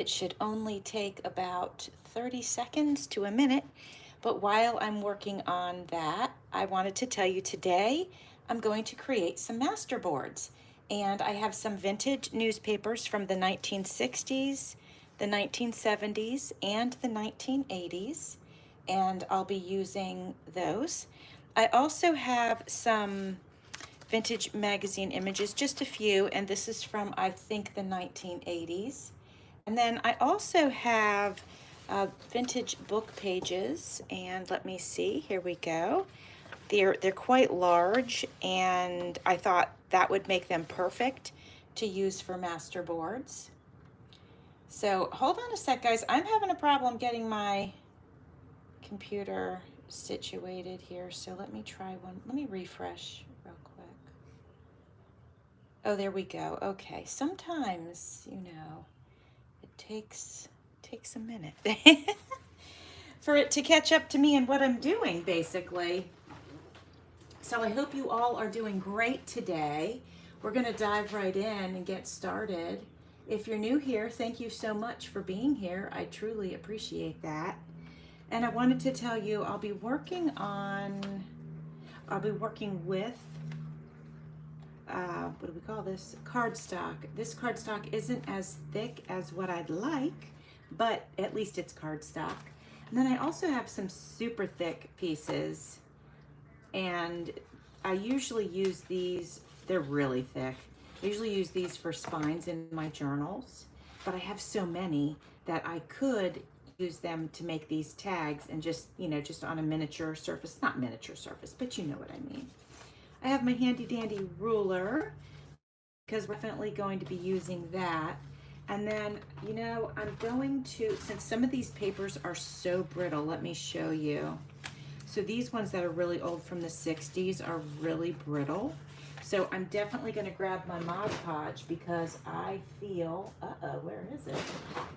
It should only take about 30 seconds to a minute. But while I'm working on that, I wanted to tell you today I'm going to create some masterboards. And I have some vintage newspapers from the 1960s, the 1970s, and the 1980s. And I'll be using those. I also have some vintage magazine images, just a few, and this is from, I think, the 1980s. And then I also have vintage book pages, and let me see, here we go. They're quite large, and I thought that would make them perfect to use for masterboards. So hold on a sec, guys. I'm having a problem getting my computer situated here, so let me try one. Let me refresh real quick. Oh, there we go. Okay, sometimes, it takes a minute for it to catch up to me and what I'm doing, basically. So I hope you all are doing great today. We're going to dive right in and get started. If you're new here, thank you so much for being here. I truly appreciate that. And I wanted to tell you I'll be working with what do we call this? Cardstock. This cardstock isn't as thick as what I'd like, but at least it's cardstock. And then I also have some super thick pieces, and I usually use these, they're really thick. I usually use these for spines in my journals, but I have so many that I could use them to make these tags and just on a miniature surface, not miniature surface, but you know what I mean. I have my handy dandy ruler because we're definitely going to be using that. And then, I'm going to, since some of these papers are so brittle, let me show you. So these ones that are really old from the 60s are really brittle. So I'm definitely going to grab my Mod Podge because I feel, where is it?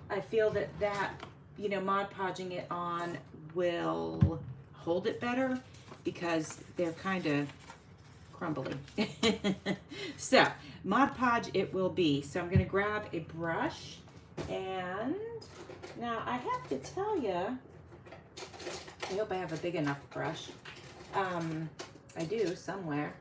I feel that Mod Podging it on will hold it better because they're kind of crumbly. So Mod Podge it will be. So I'm going to grab a brush, and now I have to tell you, I hope I have a big enough brush. I do somewhere,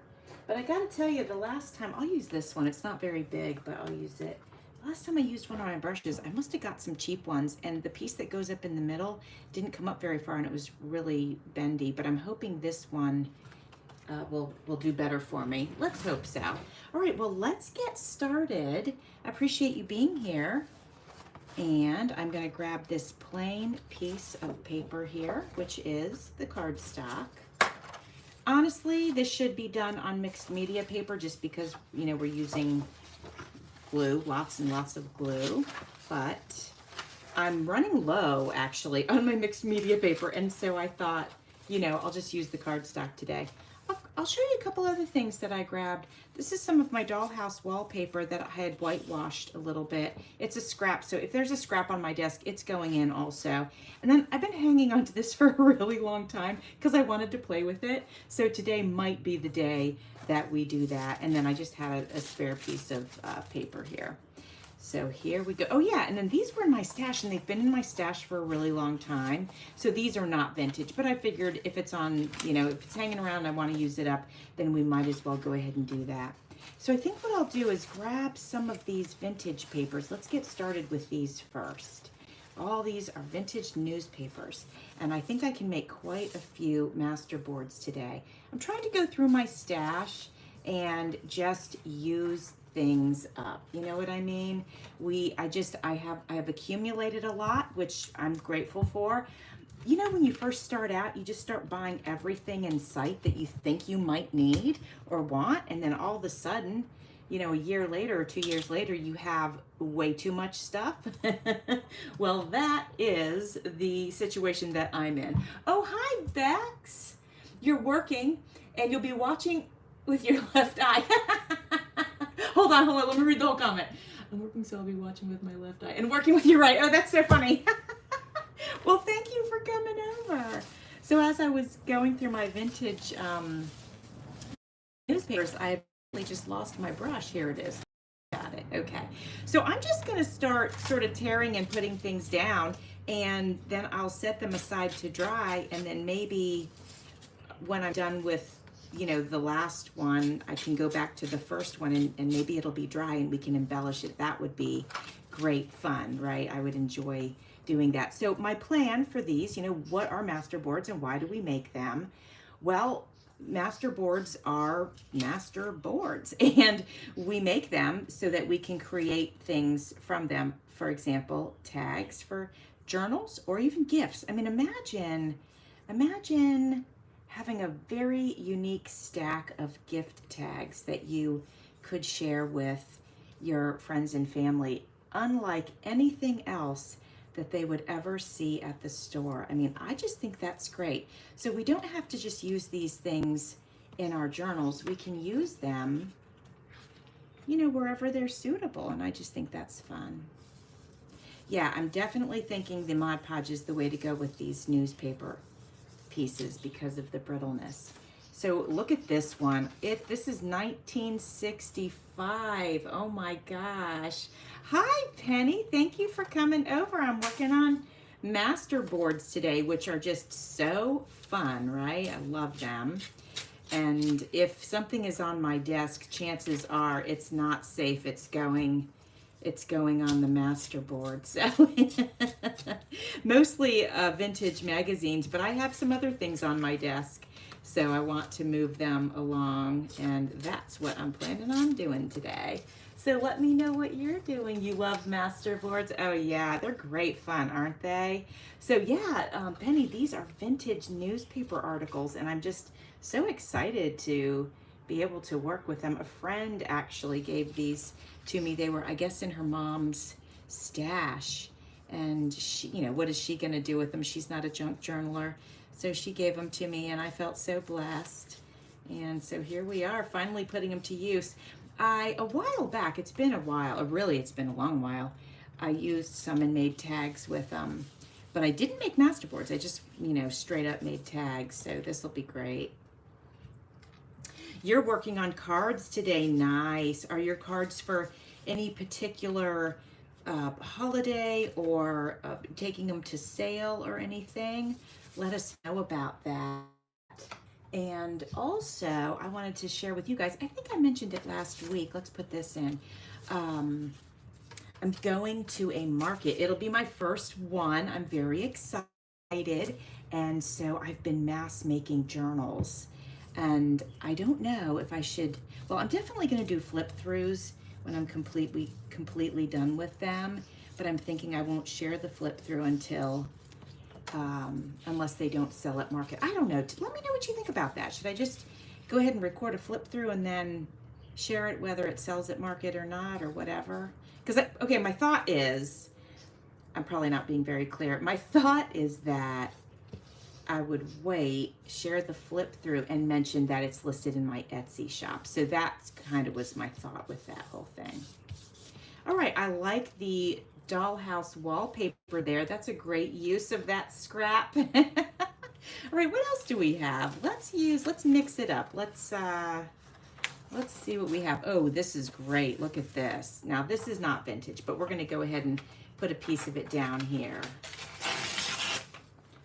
but I got to tell you, the last time, I'll use this one. It's not very big, but I'll use it. Last time I used one of my brushes, I must have got some cheap ones, and the piece that goes up in the middle didn't come up very far, and it was really bendy, but I'm hoping this one will do better for me. Let's hope so. All right, well, let's get started. I appreciate you being here. And I'm going to grab this plain piece of paper here, which is the cardstock. Honestly, this should be done on mixed media paper just because, we're using glue, lots and lots of glue. But I'm running low, actually, on my mixed media paper. And so I thought, I'll just use the cardstock today. I'll show you a couple other things that I grabbed. This is some of my dollhouse wallpaper that I had whitewashed a little bit. It's a scrap, so if there's a scrap on my desk, it's going in also. And then I've been hanging on to this for a really long time because I wanted to play with it. So today might be the day that we do that. And then I just had a spare piece of paper here. So here we go. Oh yeah, and then these were in my stash, and they've been in my stash for a really long time. So these are not vintage, but I figured if it's on, if it's hanging around and I want to use it up, then we might as well go ahead and do that. So I think what I'll do is grab some of these vintage papers. Let's get started with these first. All these are vintage newspapers, and I think I can make quite a few masterboards today. I'm trying to go through my stash and just use things up. You know what I mean? I have accumulated a lot, which I'm grateful for. When you first start out, you just start buying everything in sight that you think you might need or want, and then all of a sudden, a year later or 2 years later, you have way too much stuff. Well, that is the situation that I'm in. Oh, hi, Bex. You're working, and you'll be watching with your left eye. Hold on, let me read the whole comment. I'm working, so I'll be watching with my left eye and working with your right. Oh, that's so funny. Well, thank you for coming over. So as I was going through my vintage newspapers, I just lost my brush. Here it is. Got it. Okay, so I'm just gonna start sort of tearing and putting things down, and then I'll set them aside to dry, and then maybe when I'm done with, you know, the last one, I can go back to the first one, and maybe it'll be dry and we can embellish it. That would be great fun, right? I would enjoy doing that. So my plan for these, you know, what are master boards and why do we make them? Well, master boards are master boards, and we make them so that we can create things from them. For example, tags for journals or even gifts. I mean, imagine having a very unique stack of gift tags that you could share with your friends and family, unlike anything else that they would ever see at the store. I mean, I just think that's great. So we don't have to just use these things in our journals. We can use them, you know, wherever they're suitable. And I just think that's fun. Yeah, I'm definitely thinking the Mod Podge is the way to go with these newspaper pieces because of the brittleness. So look at this one. This is 1965. Oh my gosh. Hi, Penny. Thank you for coming over. I'm working on master boards today, which are just so fun, right? I love them. And if something is on my desk, chances are it's not safe. It's going on the master board. So mostly vintage magazines, but I have some other things on my desk. So I want to move them along, and that's what I'm planning on doing today. So let me know what you're doing. You love master boards? Oh yeah, they're great fun, aren't they? So yeah, Penny, these are vintage newspaper articles, and I'm just so excited to be able to work with them. A friend actually gave these to me. They were, I guess, in her mom's stash, and she, you know, what is she gonna do with them? She's not a junk journaler. So she gave them to me, and I felt so blessed. And so here we are, finally putting them to use. A while back, it's been a while, really it's been a long while, I used some and made tags with them, but I didn't make master boards. I just, you know, straight up made tags. So this will be great. You're working on cards today. Nice. Are your cards for any particular holiday or taking them to sale or anything? Let us know about that. And also, I wanted to share with you guys, I think I mentioned it last week. Let's put this in. I'm going to a market. It'll be my first one. I'm very excited. And so I've been mass making journals. And I don't know if I should, well, I'm definitely going to do flip throughs when I'm completely done with them. But I'm thinking I won't share the flip through until unless they don't sell at market. I don't know. Let me know what you think about that. Should I just go ahead and record a flip through and then share it whether it sells at market or not or whatever? Because, okay, my thought is, I'm probably not being very clear. My thought is that I would wait, share the flip through, and mention that it's listed in my Etsy shop. So that's kind of was my thought with that whole thing. All right, I like the dollhouse wallpaper there. That's a great use of that scrap. All right, what else do we have? Let's mix it up. Let's see what we have. Oh, this is great. Look at this. Now, this is not vintage, but we're going to go ahead and put a piece of it down here.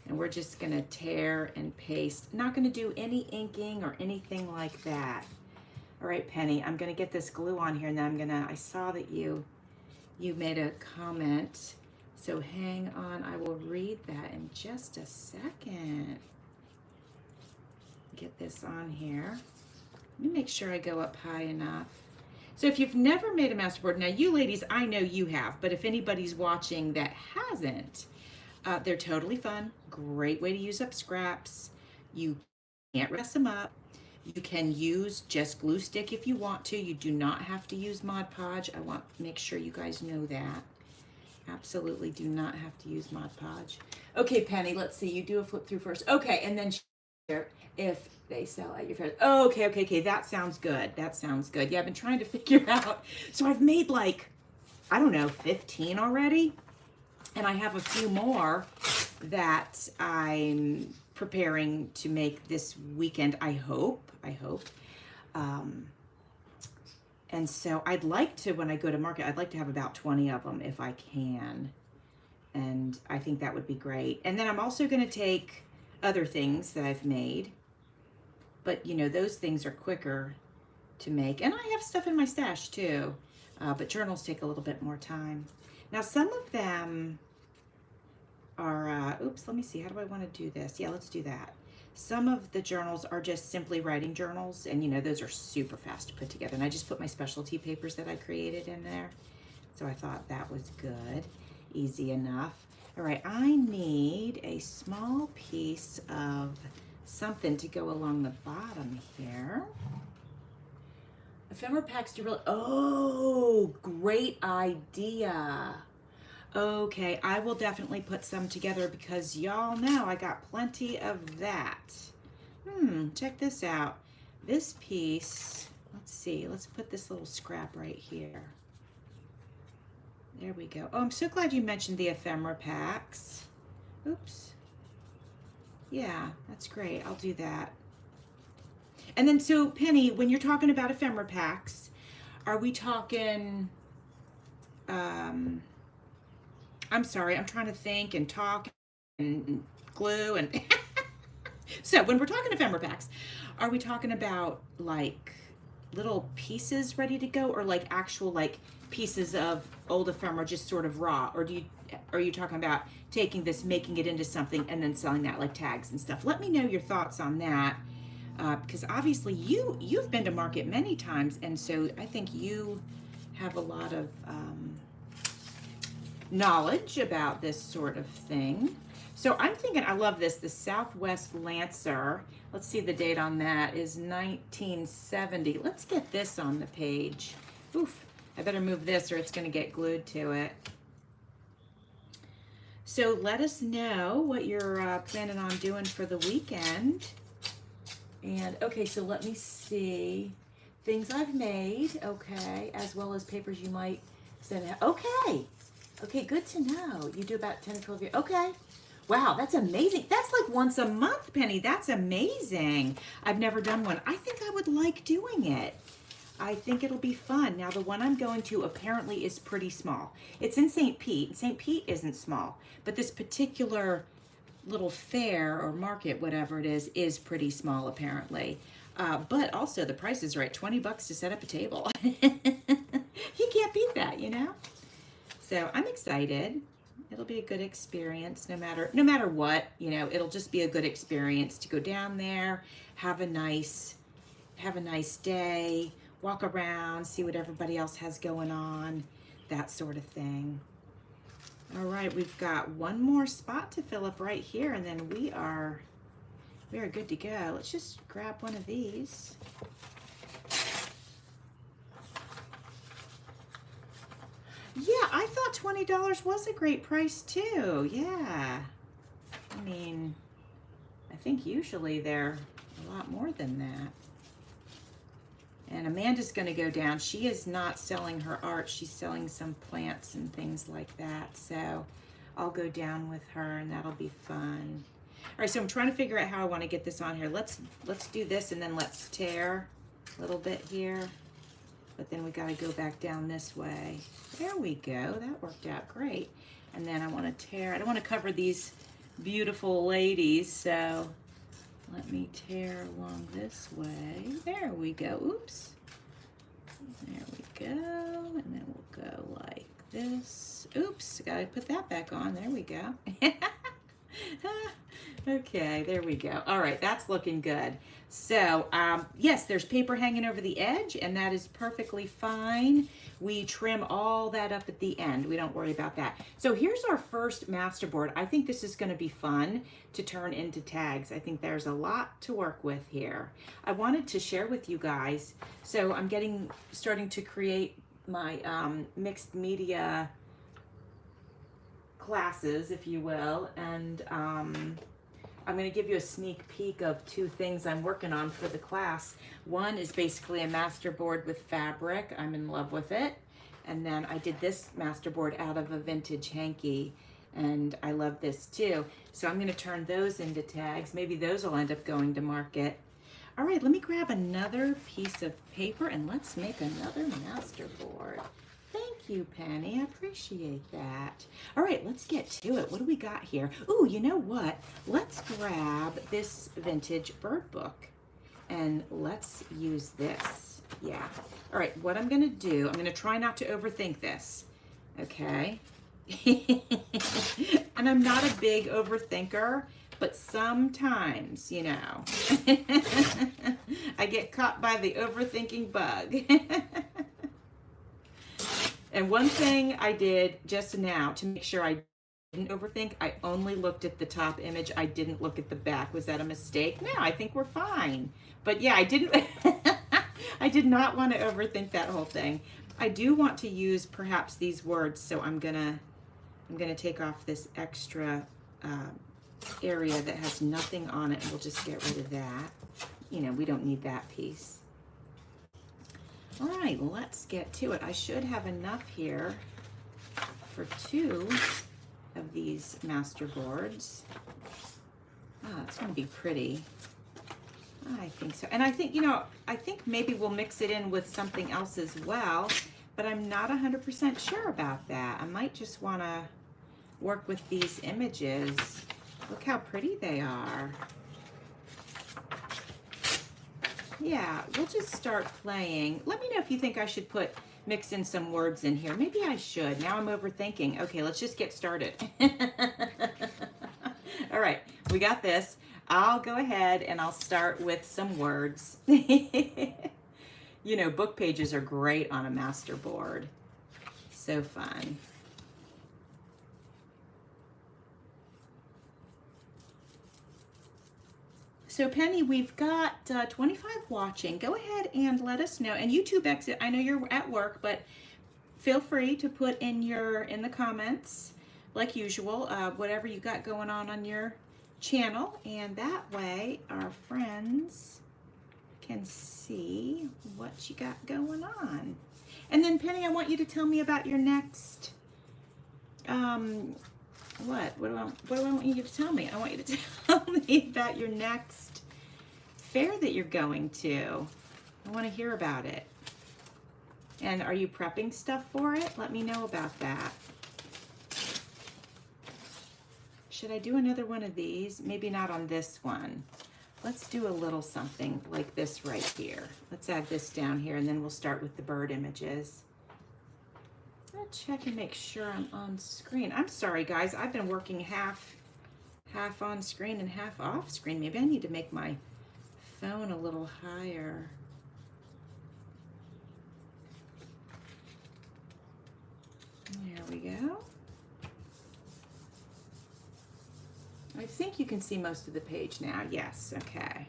And we're just going to tear and paste. Not going to do any inking or anything like that. All right, Penny, I'm going to get this glue on here, and then I saw that you made a comment, so hang on, I will read that in just a second. Get this on here. Let me make sure I go up high enough. So if you've never made a masterboard, now you ladies, I know you have, but if anybody's watching that hasn't, they're totally fun. Great way to use up scraps. You can't mess them up. You can use just glue stick if you want to. You do not have to use Mod Podge. I want to make sure you guys know that. Absolutely do not have to use Mod Podge. Okay, Penny, let's see. You do a flip through first. Okay, and then share if they sell at your fair. Oh, okay. That sounds good. That sounds good. Yeah, I've been trying to figure out. So I've made like, I don't know, 15 already. And I have a few more that I'm preparing to make this weekend, I hope. And so I'd like to, when I go to market, I'd like to have about 20 of them if I can. And I think that would be great. And then I'm also going to take other things that I've made, but you know, those things are quicker to make. And I have stuff in my stash too, but journals take a little bit more time. Now, some of them are, oops, let me see, how do I want to do this? Yeah, let's do that. Some of the journals are just simply writing journals, and you know, those are super fast to put together. And I just put my specialty papers that I created in there. So I thought that was good, easy enough. All right, I need a small piece of something to go along the bottom here. Ephemera packs do really, oh, great idea. Okay, I will definitely put some together because y'all know I got plenty of that. Check this out. This piece, let's see, let's put this little scrap right here. There we go. Oh, I'm so glad you mentioned the ephemera packs. Oops. Yeah, that's great. I'll do that. And then, so Penny, when you're talking about ephemera packs, are we talking, I'm sorry, I'm trying to think and talk and glue and so when we're talking ephemera packs, are we talking about like little pieces ready to go, or like actual like pieces of old ephemera just sort of raw, or are you talking about taking this, making it into something and then selling that like tags and stuff? Let me know your thoughts on that, because obviously you've been to market many times, and so I think you have a lot of knowledge about this sort of thing. So I'm thinking, I love this, the Southwest Lancer. Let's see, the date on that is 1970. Let's get this on the page. Oof, I better move this or it's gonna get glued to it. So let us know what you're planning on doing for the weekend. And okay, so let me see. Things I've made, okay, as well as papers you might send out. Okay. Okay, good to know. You do about 10 to 12 years. Okay. Wow, that's amazing. That's like once a month, Penny. That's amazing. I've never done one. I think I would like doing it. I think it'll be fun. Now, the one I'm going to apparently is pretty small. It's in St. Pete. St. Pete isn't small, but this particular little fair or market, whatever it is pretty small apparently. But also the price is right. $20 to set up a table. You can't beat that, you know? So I'm excited. It'll be a good experience no matter what, you know, it'll just be a good experience to go down there, have a nice day, walk around, see what everybody else has going on, that sort of thing. All right, we've got one more spot to fill up right here, and then we are good to go. Let's just grab one of these. Yeah, I thought $20 was a great price too. Yeah. I mean, I think usually they're a lot more than that. And Amanda's going to go down. She is not selling her art. She's selling some plants and things like that. So I'll go down with her and that'll be fun. All right, so I'm trying to figure out how I want to get this on here. Let's do this and then let's tear a little bit here. But then we got to go back down this way. There we go. That worked out great. And then I want to tear. I don't want to cover these beautiful ladies, so let me tear along this way. There we go. Oops. There we go. And then we'll go like this. Oops. Got to put that back on. There we go. Okay, there we go. All right, that's looking good. So, yes, there's paper hanging over the edge, and that is perfectly fine. We trim all that up at the end. We don't worry about that. So here's our first masterboard. I think this is going to be fun to turn into tags. I think there's a lot to work with here. I wanted to share with you guys. So I'm starting to create my mixed media classes, if you will, and I'm going to give you a sneak peek of two things I'm working on for the class. One is basically a masterboard with fabric. I'm in love with it. And then I did this masterboard out of a vintage hanky, and I love this too. So I'm going to turn those into tags. Maybe those will end up going to market. All right, let me grab another piece of paper and let's make another masterboard. Thank you, Penny. I appreciate that. All right, let's get to it. What do we got here? Ooh, you know what? Let's grab this vintage bird book and let's use this. Yeah. All right, what I'm gonna do, I'm gonna try not to overthink this, okay? And I'm not a big overthinker, but sometimes, you know, I get caught by the overthinking bug. And one thing I did just now to make sure I didn't overthink, I only looked at the top image. I didn't look at the back. Was that a mistake? No, I think we're fine. But yeah, I didn't, I did not want to overthink that whole thing. I do want to use perhaps these words, so I'm gonna take off this extra area that has nothing on it, and we'll just get rid of that. You know, we don't need that piece. All right, let's get to it. I should have enough here for 2 of these masterboards. Ah, it's gonna be pretty. I think so. And I think, you know, I think maybe we'll mix it in with something else as well, but I'm not 100% sure about that. I might just wanna work with these images. Look how pretty they are. Yeah, we'll just start playing. Let me know if you think I should mix in some words in here. Maybe I should. Now I'm overthinking. Okay, let's just get started. All right, we got this. I'll go ahead and I'll start with some words. You know, book pages are great on a masterboard. So fun. So Penny, we've got 25 watching. Go ahead and let us know. And YouTube exit, I know you're at work, but feel free to put in the comments, like usual, whatever you got going on your channel. And that way our friends can see what you got going on. And then Penny, I want you to tell me about your next, what do I want you to tell me? I want you to tell me about your next fair that you're going to. I want to hear about it. And are you prepping stuff for it? Let me know about that. Should I do another one of these? Maybe not on this one. Let's do a little something like this right here. Let's add this down here, and then we'll start with the bird images. I'll check and make sure I'm on screen. I'm sorry, guys. I've been working half on screen and half off screen. Maybe I need to make my phone a little higher. There we go. I think you can see most of the page now. Yes, okay.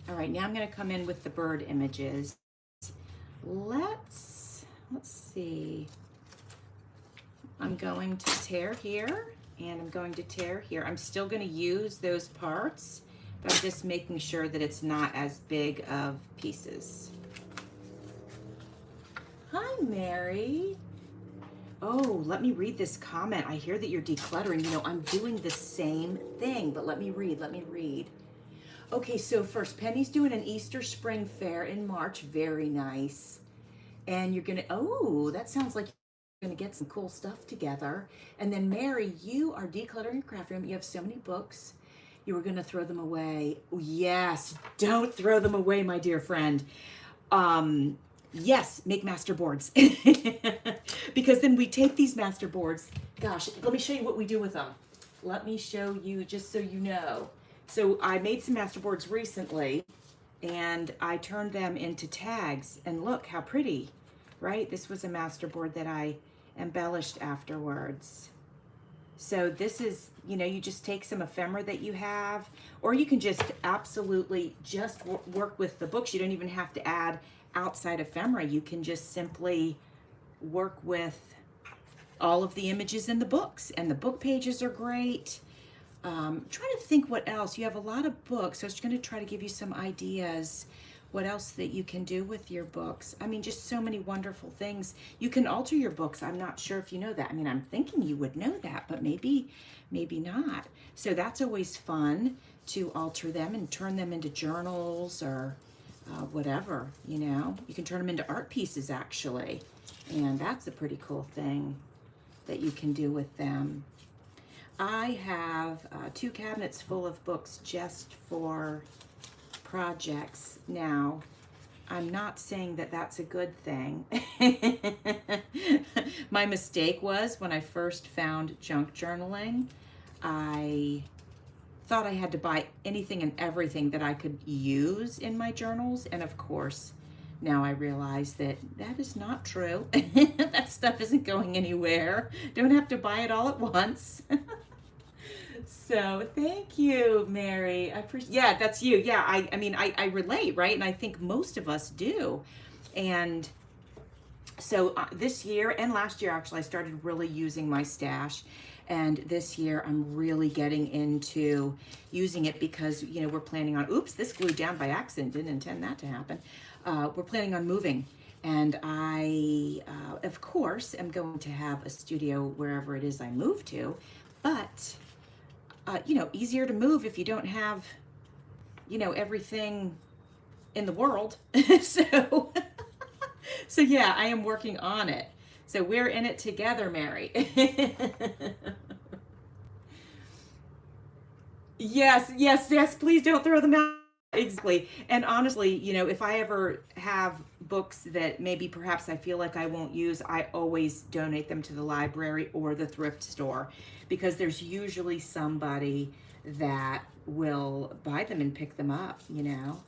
All right, now I'm going to come in with the bird images. Let's see. I'm going to tear here, and I'm going to tear here. I'm still going to use those parts, but I'm just making sure that it's not as big of pieces. Hi, Mary. Oh, let me read this comment. I hear that you're decluttering. You know, I'm doing the same thing, but let me read. Okay, so first, Penny's doing an Easter Spring Fair in March. Very nice. And you're gonna, oh, that sounds like you're gonna get some cool stuff together. And then Mary, you are decluttering your craft room. You have so many books. You were gonna throw them away. Oh, yes, don't throw them away, my dear friend. Yes, make master boards. Because then we take these master boards. Gosh, let me show you what we do with them. Let me show you just so you know. So I made some master boards recently, and I turned them into tags, and look how pretty, right? This was a masterboard that I embellished afterwards. So this is, you know, you just take some ephemera that you have, or you can just absolutely just work with the books. You don't even have to add outside ephemera. You can just simply work with all of the images in the books, and the book pages are great. Trying to think what else. You have a lot of books, so I was going to try to give you some ideas what else that you can do with your books. I mean, just so many wonderful things. You can alter your books. I'm not sure if you know that. I mean, I'm thinking you would know that, but maybe not. So that's always fun to alter them and turn them into journals or whatever, you know. You can turn them into art pieces, actually. And that's a pretty cool thing that you can do with them. I have 2 cabinets full of books just for projects. Now, I'm not saying that that's a good thing. My mistake was when I first found junk journaling, I thought I had to buy anything and everything that I could use in my journals. And of course, now I realize that that is not true. That stuff isn't going anywhere. Don't have to buy it all at once. So thank you, Mary. I appreciate. Yeah, that's you. Yeah, I mean, I relate, right? And I think most of us do. And so this year and last year, actually, I started really using my stash. And this year, I'm really getting into using it because, you know, we're planning on, oops, this glued down by accident. Didn't intend that to happen. We're planning on moving. And I, of course, am going to have a studio wherever it is I move to. But you know, easier to move if you don't have, you know, everything in the world. So, so yeah, I am working on it. So we're in it together, Mary. Yes, please don't throw them out. Exactly. And honestly, you know, if I ever have books that maybe perhaps I feel like I won't use, I always donate them to the library or the thrift store because there's usually somebody that will buy them and pick them up, you know.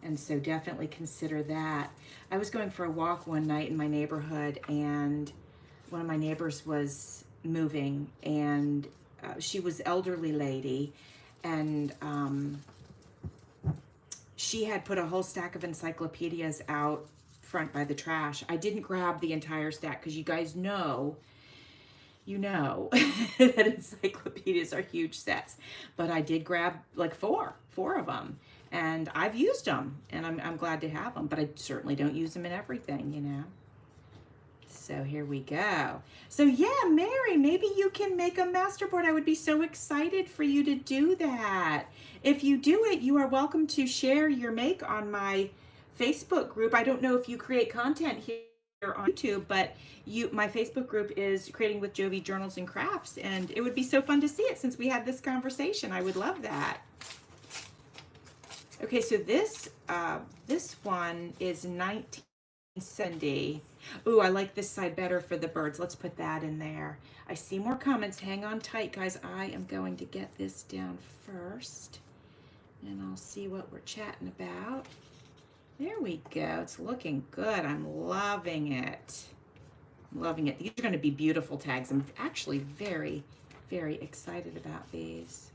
And so definitely consider that. I was going for a walk one night in my neighborhood and one of my neighbors was moving and she was elderly lady and she had put a whole stack of encyclopedias out front by the trash. I didn't grab the entire stack because you guys know, you know, that encyclopedias are huge sets. But I did grab like four of them. And I've used them and I'm glad to have them. But I certainly don't use them in everything, you know. So here we go. So yeah, Mary, maybe you can make a masterboard. I would be so excited for you to do that. If you do it, you are welcome to share your make on my Facebook group. I don't know if you create content here on YouTube, but my Facebook group is Creating with Jovi Journals and Crafts, and it would be so fun to see it since we had this conversation. I would love that. Okay, so this one is 1970. Ooh, I like this side better for the birds. Let's put that in there. I see more comments. Hang on tight, guys. I am going to get this down first, and I'll see what we're chatting about. There we go. It's looking good. I'm loving it. I'm loving it. These are going to be beautiful tags. I'm actually very, very excited about these.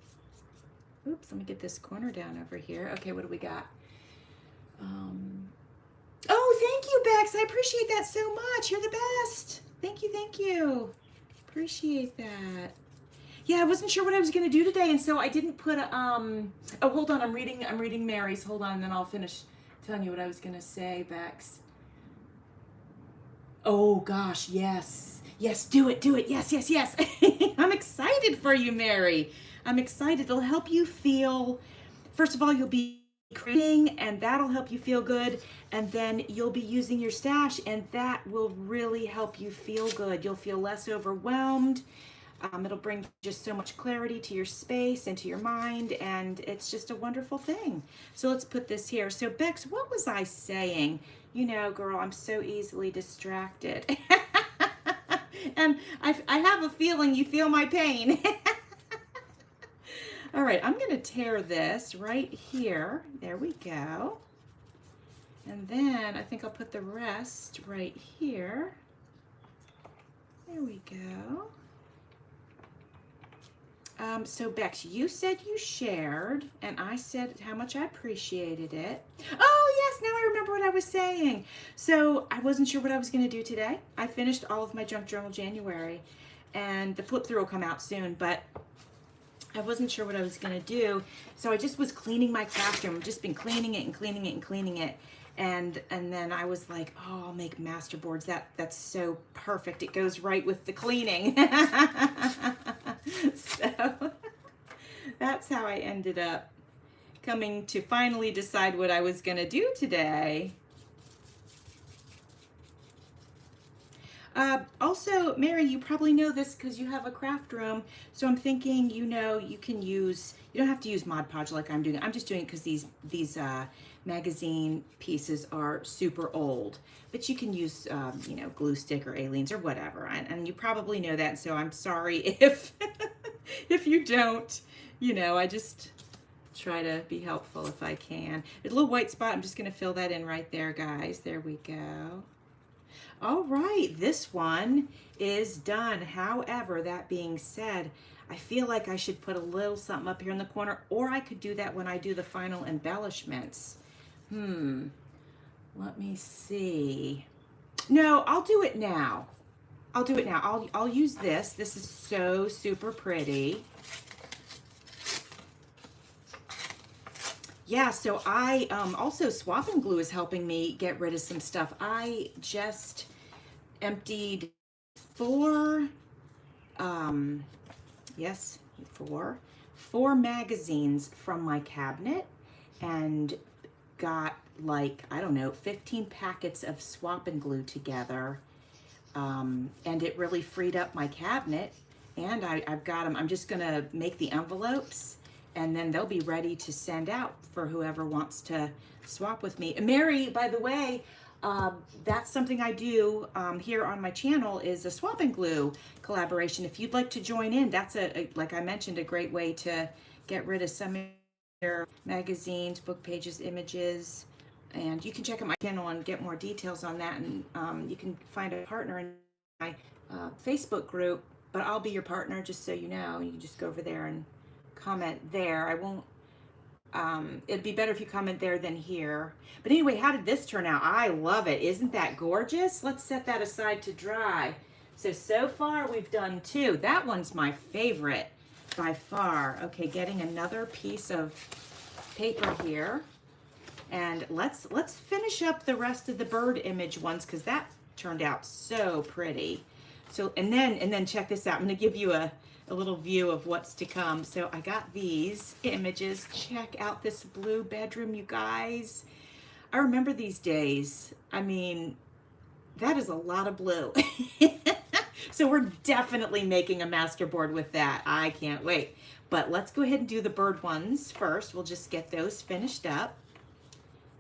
Oops, let me get this corner down over here. Okay, what do we got? Oh, thank you, Bex. I appreciate that so much. You're the best. Thank you, thank you. Appreciate that. Yeah, I wasn't sure what I was going to do today, and so I didn't put a, oh, hold on. I'm reading Mary's. Hold on, and then I'll finish telling you what I was going to say, Bex. Oh, gosh, yes. Yes, do it. Yes. I'm excited for you, Mary. I'm excited. It'll help you feel, first of all, you'll be creating, and that'll help you feel good. And then you'll be using your stash, and that will really help you feel good. You'll feel less overwhelmed. It'll bring just so much clarity to your space and to your mind, and it's just a wonderful thing. So let's put this here. So Bex, what was I saying? You know, girl, I'm so easily distracted. And I have a feeling you feel my pain. All right, I'm going to tear this right here. There we go. And then I think I'll put the rest right here. There we go. So Bex, you said you shared, and I said how much I appreciated it. Oh yes, now I remember what I was saying. So I wasn't sure what I was going to do today. I finished all of my junk journal January, and the flip through will come out soon, but I wasn't sure what I was gonna do, so I just was cleaning my craft room. I've just been cleaning it and cleaning it and cleaning it, and then I was like, oh, I'll make masterboards. That's so perfect. It goes right with the cleaning. So that's how I ended up coming to finally decide what I was gonna do today. Also, Mary, you probably know this because you have a craft room. So I'm thinking, you know, you don't have to use Mod Podge like I'm doing. I'm just doing it because these magazine pieces are super old. But you can use, you know, glue stick or aliens or whatever. And you probably know that. So I'm sorry if, if you don't, you know, I just try to be helpful if I can. There's a little white spot. I'm just going to fill that in right there, guys. There we go. All right, this one is done. However, that being said, I feel like I should put a little something up here in the corner, or I could do that when I do the final embellishments. Let me see. No, I'll do it now. I'll do it now. I'll use this. This is so super pretty. Yeah, so I also swap and glue is helping me get rid of some stuff. I just emptied four magazines from my cabinet and got like, I don't know, 15 packets of swap and glue together. And it really freed up my cabinet, and I've got them. I'm just gonna make the envelopes, and then they'll be ready to send out for whoever wants to swap with me. Mary, by the way, that's something I do here on my channel, is a swap and glue collaboration. If you'd like to join in, that's like I mentioned, a great way to get rid of some of your magazines, book pages, images. And you can check out my channel and get more details on that. And you can find a partner in my Facebook group, but I'll be your partner, just so you know. You can just go over there and comment there. I won't, it'd be better if you comment there than here. But anyway, how did this turn out? I love it. Isn't that gorgeous? Let's set that aside to dry. So far we've done two. That one's my favorite by far. Okay, getting another piece of paper here. And let's finish up the rest of the bird image ones, because that turned out so pretty. So, and then check this out. I'm gonna give you a little view of what's to come. So I got these images. Check out this blue bedroom, you guys. I remember these days. I mean, that is a lot of blue. So we're definitely making a masterboard with that. I can't wait. But let's go ahead and do the bird ones first. We'll just get those finished up.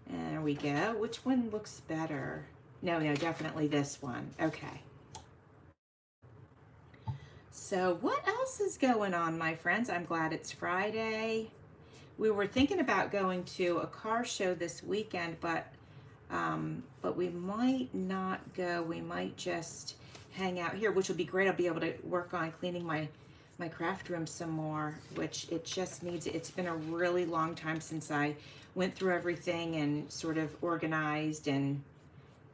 There we go. Which one looks better? No, definitely this one. Okay. So what else is going on, my friends? I'm glad it's Friday. We were thinking about going to a car show this weekend, but we might not go. We might just hang out here, which will be great. I'll be able to work on cleaning my craft room some more, which it just needs. It's been a really long time since I went through everything and sort of organized and,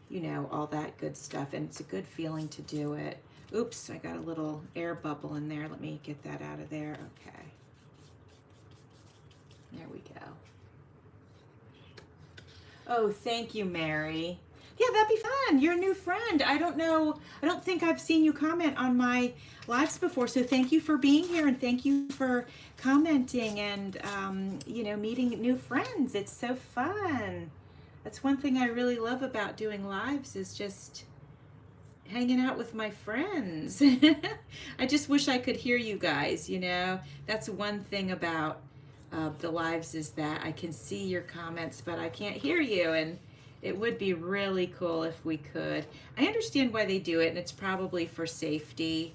you know, all that good stuff. And it's a good feeling to do it. Oops, I got a little air bubble in there. Let me get that out of there. Okay. There we go. Oh, thank you, Mary. Yeah, that'd be fun. You're a new friend. I don't know. I don't think I've seen you comment on my lives before. So thank you for being here, and thank you for commenting and, you know, meeting new friends. It's so fun. That's one thing I really love about doing lives, is just hanging out with my friends. I just wish I could hear you guys, you know. That's one thing about the lives, is that I can see your comments, but I can't hear you, and it would be really cool if we could. I understand why they do it, and it's probably for safety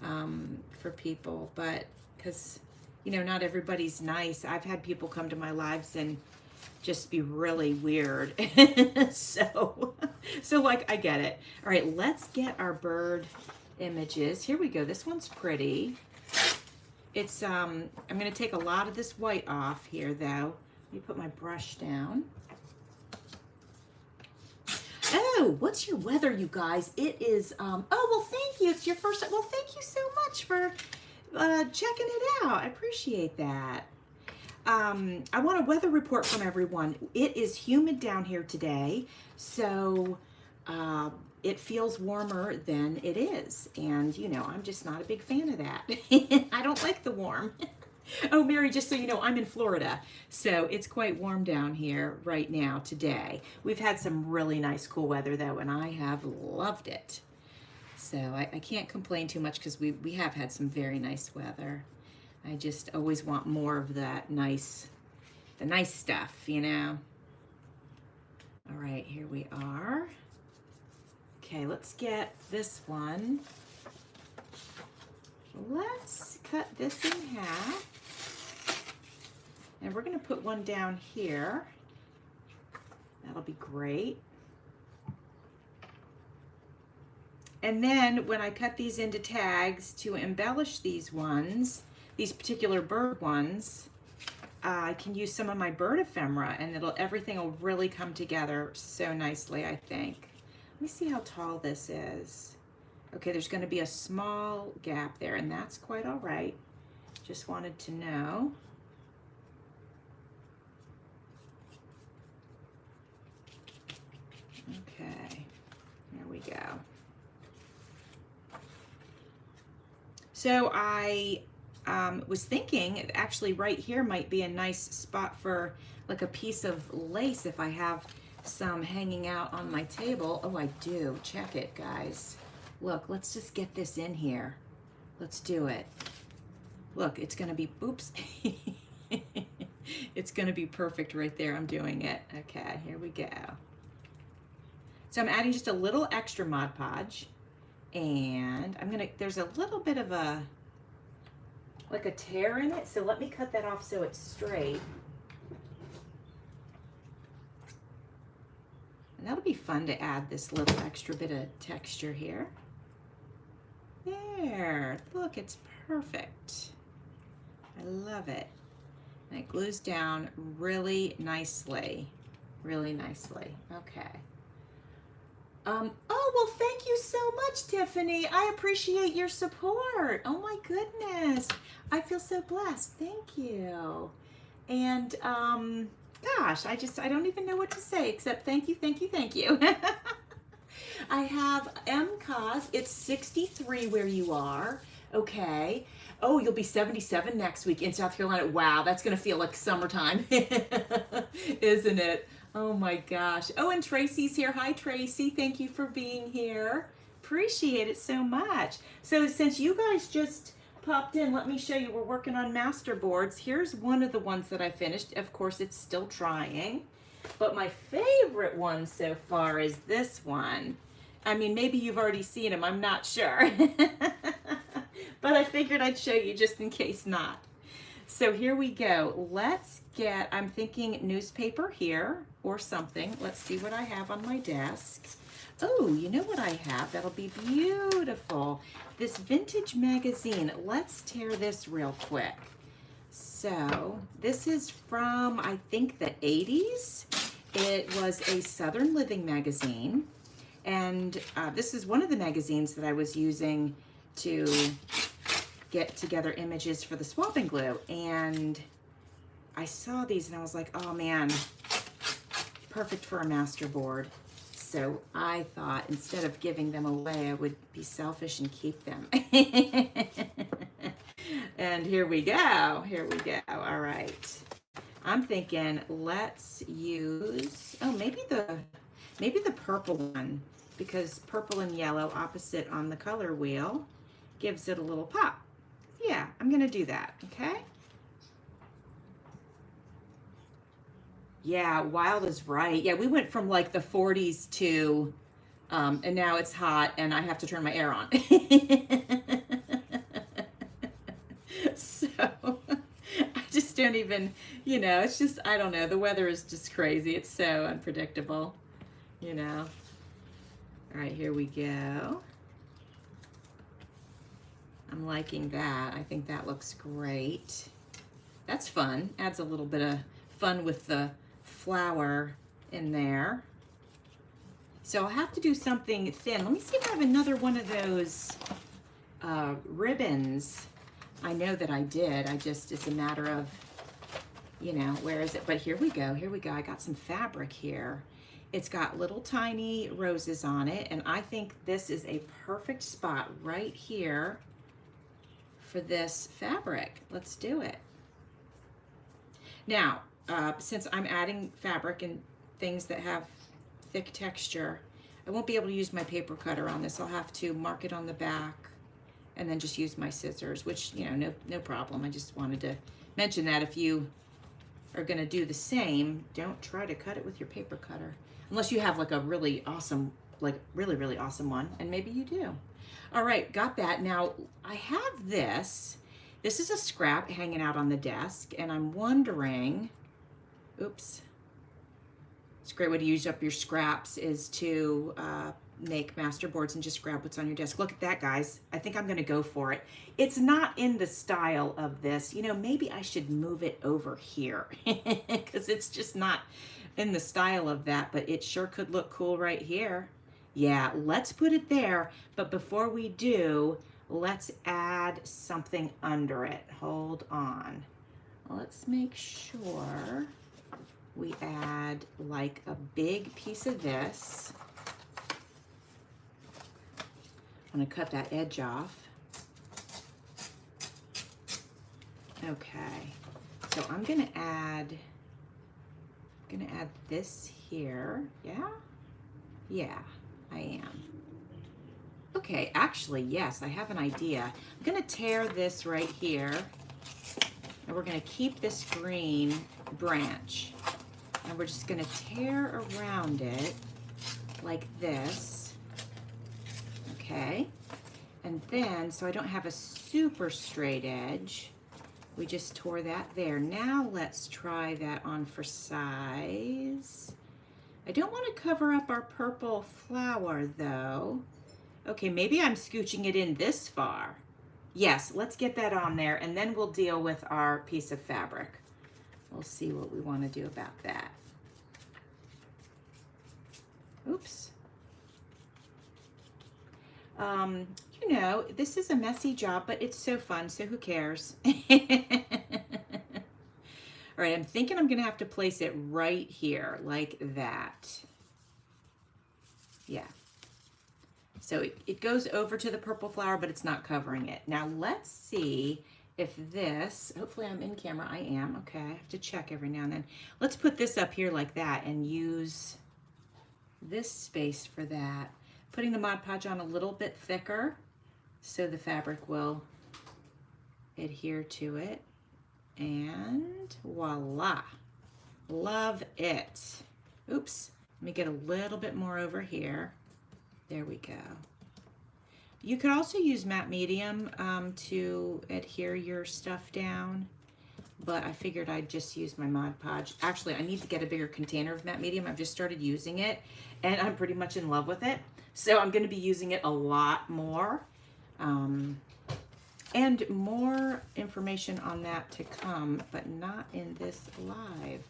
for people, but because, you know, not everybody's nice. I've had people come to my lives and just be really weird. so like, I get it. All right, let's get our bird images. Here we go. This one's pretty. It's, I'm going to take a lot of this white off here, though. Let me put my brush down. Oh, what's your weather, you guys? It is, oh, well, thank you. It's your first, well, thank you so much for checking it out. I appreciate that. I want a weather report from everyone. It is humid down here today, so it feels warmer than it is. And, you know, I'm just not a big fan of that. I don't like the warm. Oh, Mary, just so you know, I'm in Florida, so it's quite warm down here right now today. We've had some really nice cool weather, though, and I have loved it. So I can't complain too much because we have had some very nice weather. I just always want more of that the nice stuff, you know. All right, here we are. Okay, let's get this one. Let's cut this in half. And we're gonna put one down here. That'll be great. And then when I cut these into tags to embellish these ones, these particular bird ones, I can use some of my bird ephemera and everything will really come together so nicely, I think. Let me see how tall this is. Okay, there's gonna be a small gap there and that's quite all right. Just wanted to know. Okay, there we go. So I was thinking actually right here might be a nice spot for like a piece of lace if I have some hanging out on my table. Oh, I do. Check it, guys. Look, let's just get this in here. Let's do it. Look, it's gonna be, oops. It's gonna be perfect right there. I'm doing it. Okay, here we go. So I'm adding just a little extra Mod Podge, and there's a little bit of like a tear in it, so let me cut that off so it's straight. And that'll be fun to add this little extra bit of texture here. There, look, it's perfect. I love it. And it glues down really nicely, okay. Oh, well, thank you so much, Tiffany. I appreciate your support. Oh my goodness. I feel so blessed. Thank you. And, gosh, I don't even know what to say except thank you, thank you, thank you. I have MCOS. It's 63 where you are. Okay. Oh, you'll be 77 next week in South Carolina. Wow, that's going to feel like summertime, isn't it? Oh my gosh. Oh, and Tracy's here. Hi, Tracy. Thank you for being here. Appreciate it so much. So since you guys just popped in, let me show you. We're working on masterboards. Here's one of the ones that I finished. Of course, it's still drying. But my favorite one so far is this one. I mean, maybe you've already seen him. I'm not sure. But I figured I'd show you just in case not. So here we go. Let's get, I'm thinking newspaper here or something. Let's see what I have on my desk. Oh, you know what I have? That'll be beautiful. This vintage magazine. Let's tear this real quick. So this is from, I think, the 80s. It was a Southern Living magazine. And this is one of the magazines that I was using to get together images for the swapping glue. And I saw these and I was like, oh man, perfect for a masterboard. So I thought instead of giving them away, I would be selfish and keep them. And here we go. Here we go. All right. I'm thinking let's use, oh, maybe the purple one, because purple and yellow opposite on the color wheel gives it a little pop. Yeah, I'm gonna do that, okay? Yeah, Wild is right. Yeah, we went from like the 40s to, and now it's hot and I have to turn my air on. So I just don't even, you know, it's just, I don't know. The weather is just crazy. It's so unpredictable, you know. All right, here we go. I'm liking that. I think that looks great. That's fun. Adds a little bit of fun with the flower in there. So I'll have to do something thin. Let me see if I have another one of those ribbons. I know that I did. It's a matter of, you know, where is it? But here we go. Here we go. I got some fabric here. It's got little tiny roses on it, and I think this is a perfect spot right here for this fabric. Let's do it. Now, since I'm adding fabric and things that have thick texture, I won't be able to use my paper cutter on this. I'll have to mark it on the back and then just use my scissors, which, you know, no problem. I just wanted to mention that if you are gonna do the same, don't try to cut it with your paper cutter. Unless you have like a really awesome, like really awesome one, and maybe you do. All right, got that. Now, I have this. This is a scrap hanging out on the desk, and I'm wondering, oops. It's a great way to use up your scraps is to make masterboards and just grab what's on your desk. Look at that, guys. I think I'm gonna go for it. It's not in the style of this. You know, maybe I should move it over here because it's just not in the style of that, but it sure could look cool right here. Yeah, let's put it there. But before we do, let's add something under it. Hold on. Let's make sure we add like a big piece of this. I'm gonna cut that edge off. Okay, so I'm gonna add this here. Yeah, I am. Okay, actually, yes, I have an idea. I'm gonna tear this right here, and we're gonna keep this green branch, and we're just gonna tear around it like this, okay? And then, so I don't have a super straight edge, we just tore that there. Now let's try that on for size. I don't want to cover up our purple flower though. Okay, maybe I'm scooching it in this far. Yes, let's get that on there, and then we'll deal with our piece of fabric. We'll see what we want to do about that. Oops. You know, this is a messy job, but it's so fun, so who cares? All right, I'm thinking I'm gonna have to place it right here, like that. Yeah. So it goes over to the purple flower, but it's not covering it. Now let's see if this, hopefully I'm in camera, I am, okay, I have to check every now and then. Let's put this up here like that and use this space for that. Putting the Mod Podge on a little bit thicker so the fabric will adhere to it. And voila, love it. Oops, let me get a little bit more over here. There we go. You could also use matte medium to adhere your stuff down, but I figured I'd just use my Mod Podge. Actually, I need to get a bigger container of matte medium. I've just started using it, and I'm pretty much in love with it. So I'm gonna be using it a lot more. And more information on that to come, but not in this live.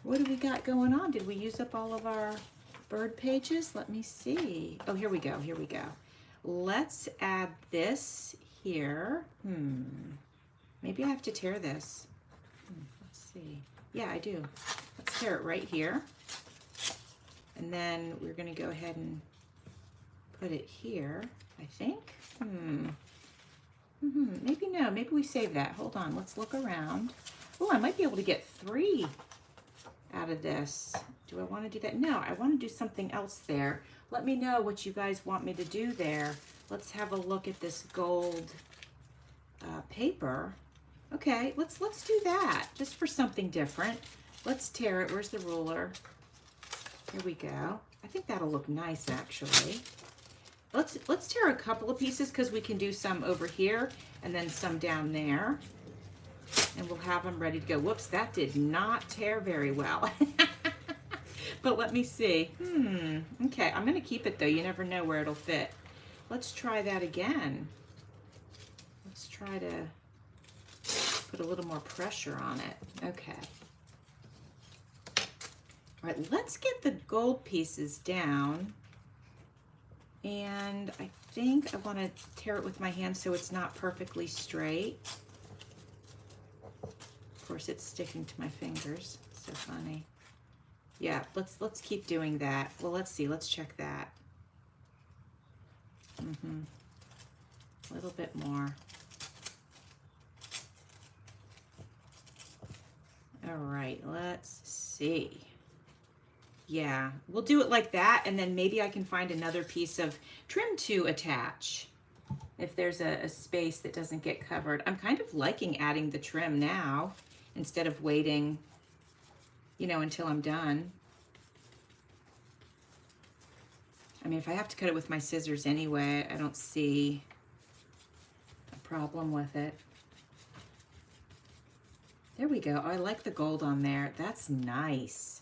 What do we got going on? Did we use up all of our bird pages? Let me see. Oh, here we go, here we go. Let's add this here. Maybe I have to tear this. Let's see. Yeah, I do. Let's tear it right here. And then we're gonna go ahead and put it here, I think. Maybe no, maybe we save that. Hold on, let's look around. Oh, I might be able to get 3 out of this. Do I want to do that? No, I want to do something else there. Let me know what you guys want me to do there. Let's have a look at this gold paper. Okay, let's do that just for something different. Let's tear it. Where's the ruler? Here we go. I think that'll look nice actually. Let's tear a couple of pieces because we can do some over here and then some down there. And we'll have them ready to go. Whoops, that did not tear very well. But let me see. Okay, I'm gonna keep it though. You never know where it'll fit. Let's try that again. Let's try to put a little more pressure on it. Okay. All right, let's get the gold pieces down. And I think I want to tear it with my hand so it's not perfectly straight. course, it's sticking to my fingers. So funny. Yeah, let's keep doing that. Well, let's see. Let's check that. A little bit more. All right, let's see. Yeah, we'll do it like that, and then maybe I can find another piece of trim to attach if there's a space that doesn't get covered. I'm kind of liking adding the trim now instead of waiting, you know, until I'm done. I mean, if I have to cut it with my scissors anyway, I don't see a problem with it. There we go. Oh, I like the gold on there. That's nice.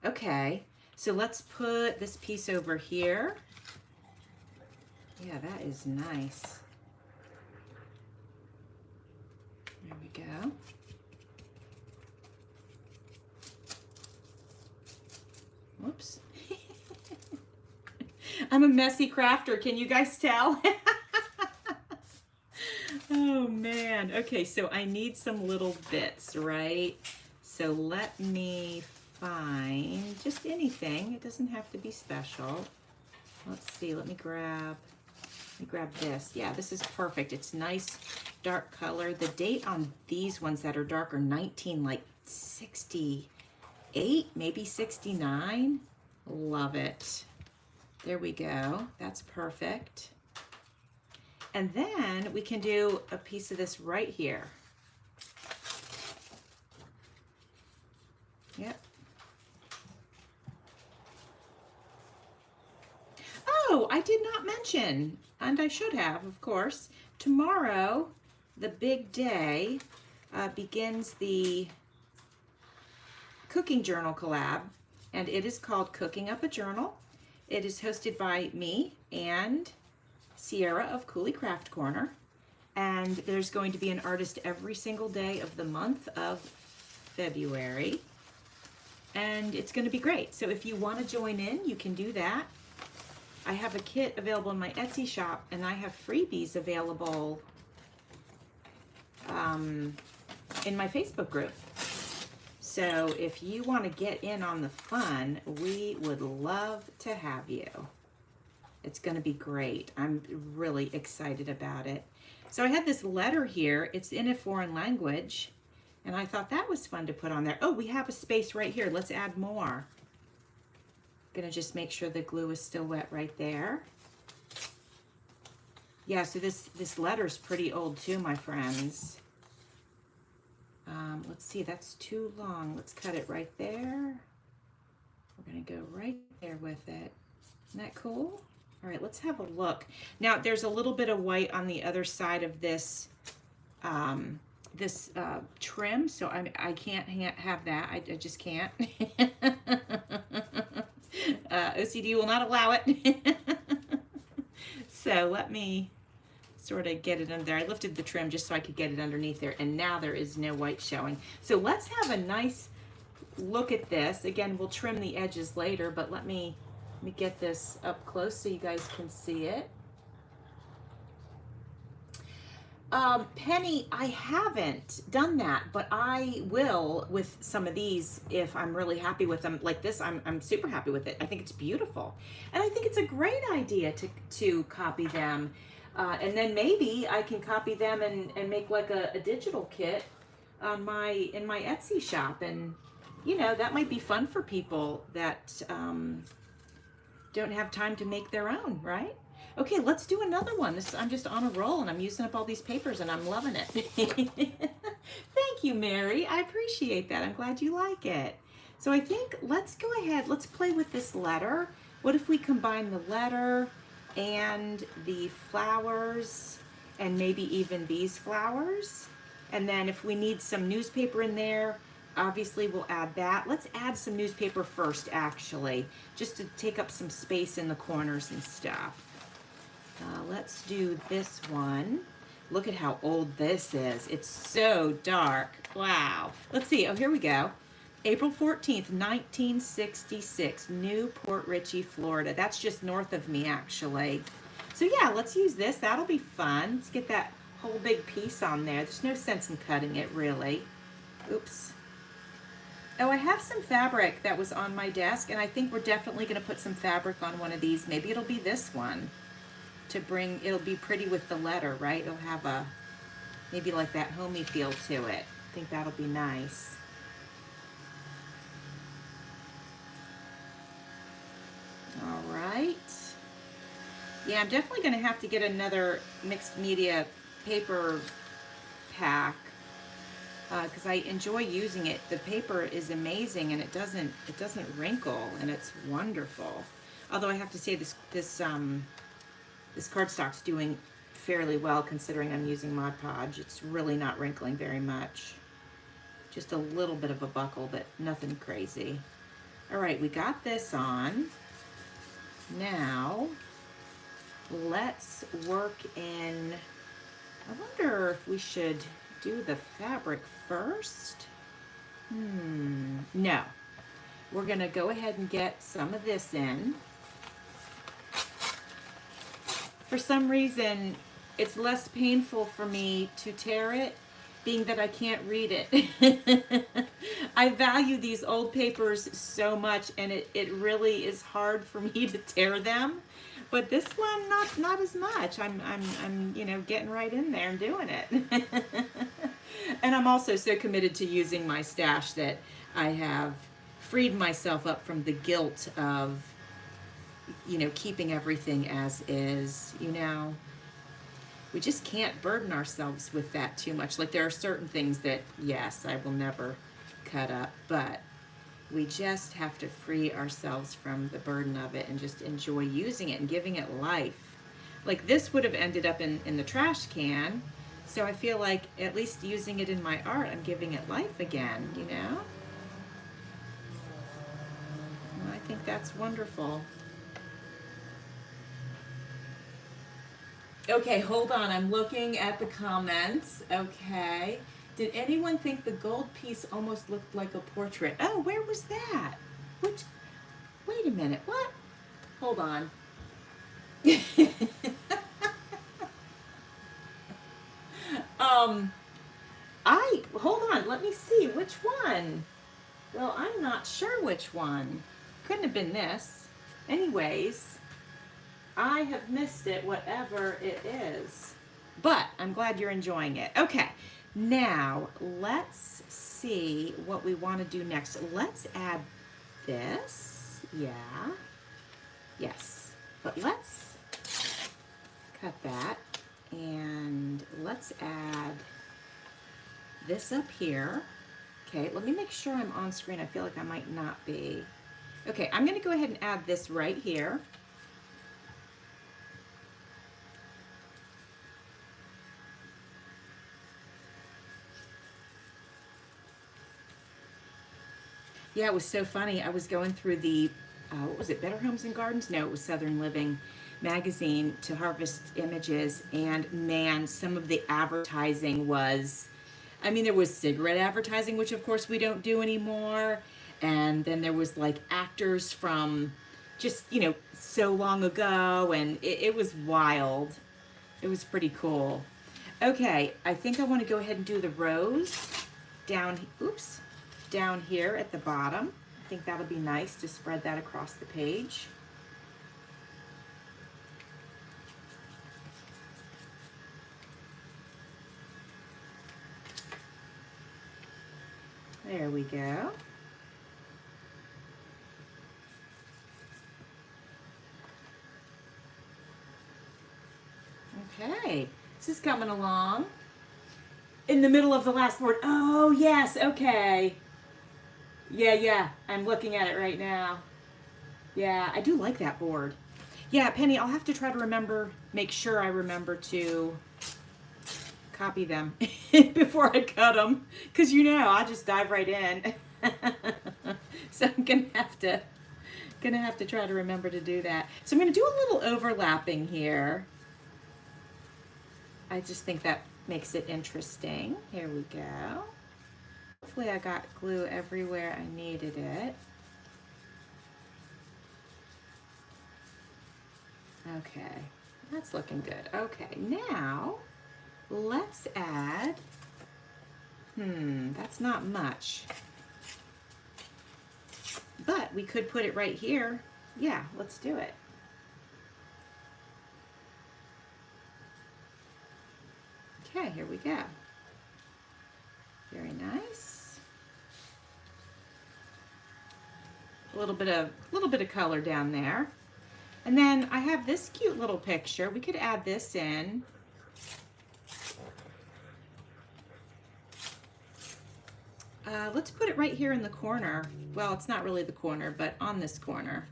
Okay, so let's put this piece over here. Yeah, that is nice. There we go. Whoops. I'm a messy crafter. Can you guys tell? Oh man. Okay, so I need some little bits, right? So let me find just anything. It doesn't have to be special. Let's see. Let me grab this. Yeah, this is perfect. It's nice dark color. The date on these ones that are dark are 1968, maybe 69. Love it. There we go. That's perfect. And then we can do a piece of this right here. Yep. Oh, I did not mention, and I should have, of course, tomorrow, the big day, begins the cooking journal collab, and it is called Cooking Up a Journal. It is hosted by me and Sierra of Cooley Craft Corner, and there's going to be an artist every single day of the month of February, and it's going to be great. So if you want to join in, you can do that. I have a kit available in my Etsy shop, and I have freebies available in my Facebook group. So if you want to get in on the fun, we would love to have you. It's going to be great. I'm really excited about it. So I had this letter here. It's in a foreign language, and I thought that was fun to put on there. Oh, we have a space right here. Let's add more. Gonna just make sure the glue is still wet right there. Yeah, so this letter's pretty old too, my friends. Let's see, that's too long. Let's cut it right there. We're gonna go right there with it. Isn't that cool? All right, let's have a look. Now, there's a little bit of white on the other side of this trim, so I can't have that. I just can't. OCD will not allow it. So let me sort of get it under there. I lifted the trim just so I could get it underneath there, and now there is no white showing. So let's have a nice look at this. Again, we'll trim the edges later, but let me get this up close so you guys can see it. Penny, I haven't done that, but I will with some of these if I'm really happy with them. Like this, I'm super happy with it. I think it's beautiful. And I think it's a great idea to copy them. And then maybe I can copy them and make like a digital kit on in my Etsy shop. And, you know, that might be fun for people that don't have time to make their own, right? Okay, let's do another one. I'm just on a roll, and I'm using up all these papers, and I'm loving it. Thank you, Mary. I appreciate that. I'm glad you like it. So I think let's go ahead. Let's play with this letter. What if we combine the letter and the flowers and maybe even these flowers? And then if we need some newspaper in there, obviously we'll add that. Let's add some newspaper first, actually, just to take up some space in the corners and stuff. Let's do this one. Look at how old this is. It's so dark. Wow. Let's see. Oh, here we go. April 14th, 1966, Newport Richey, Florida. That's just north of me, actually. So yeah, let's use this. That'll be fun. Let's get that whole big piece on there. There's no sense in cutting it, really. Oops. Oh, I have some fabric that was on my desk, and I think we're definitely going to put some fabric on one of these. Maybe it'll be this one to bring, it'll be pretty with the letter, right? It'll have a, maybe like that homey feel to it. I think that'll be nice. All right. Yeah, I'm definitely going to have to get another mixed media paper pack because I enjoy using it. The paper is amazing, and it doesn't wrinkle, and it's wonderful. Although I have to say this cardstock's doing fairly well considering I'm using Mod Podge. It's really not wrinkling very much. Just a little bit of a buckle, but nothing crazy. All right, we got this on. Now, let's work in, I wonder if we should do the fabric first? No. We're gonna go ahead and get some of this in. For some reason, it's less painful for me to tear it, being that I can't read it. I value these old papers so much, and it really is hard for me to tear them. But this one, not as much. I'm you know, getting right in there and doing it. And I'm also so committed to using my stash that I have freed myself up from the guilt of, you know, keeping everything as is, you know. We just can't burden ourselves with that too much. Like, there are certain things that, yes, I will never cut up, but we just have to free ourselves from the burden of it and just enjoy using it and giving it life. Like, this would have ended up in the trash can, so I feel like at least using it in my art, I'm giving it life again, you know? And I think that's wonderful. Okay, hold on. I'm looking at the comments. Okay. Did anyone think the gold piece almost looked like a portrait? Oh, where was that? What? Wait a minute. What? Hold on. Hold on. Let me see. Which one? Well, I'm not sure which one. Couldn't have been this. Anyways, I have missed it, whatever it is. But I'm glad you're enjoying it. Okay, now let's see what we want to do next. Let's add this. Yeah. Yes. But let's cut that. And let's add this up here. Okay, let me make sure I'm on screen. I feel like I might not be. Okay, I'm going to go ahead and add this right here. Yeah, it was so funny. I was going through the, what was it, Better Homes and Gardens? No, it was Southern Living magazine to harvest images, and man, some of the advertising was, I mean, there was cigarette advertising, which of course we don't do anymore, and then there was like actors from just, you know, so long ago, and it was wild. It was pretty cool. Okay, I think I want to go ahead and do the rose down, oops, down here at the bottom. I think that'll be nice to spread that across the page. There we go. Okay, this is coming along. In the middle of the last board. Oh, yes, okay. Yeah, I'm looking at it right now. Yeah, I do like that board. Yeah, Penny, I'll have to try to remember, make sure I remember to copy them before I cut them, because you know, I'll just dive right in. So I'm gonna have to try to remember to do that. So I'm gonna do a little overlapping here. I just think that makes it interesting. Here we go. Hopefully I got glue everywhere I needed it. Okay, that's looking good. Okay, now let's add That's not much. But we could put it right here. Yeah, let's do it. Okay, here we go. Very nice. A little bit of color down there. And then I have this cute little picture. We could add this in. Let's put it right here in the corner. Well, it's not really the corner, but on this corner.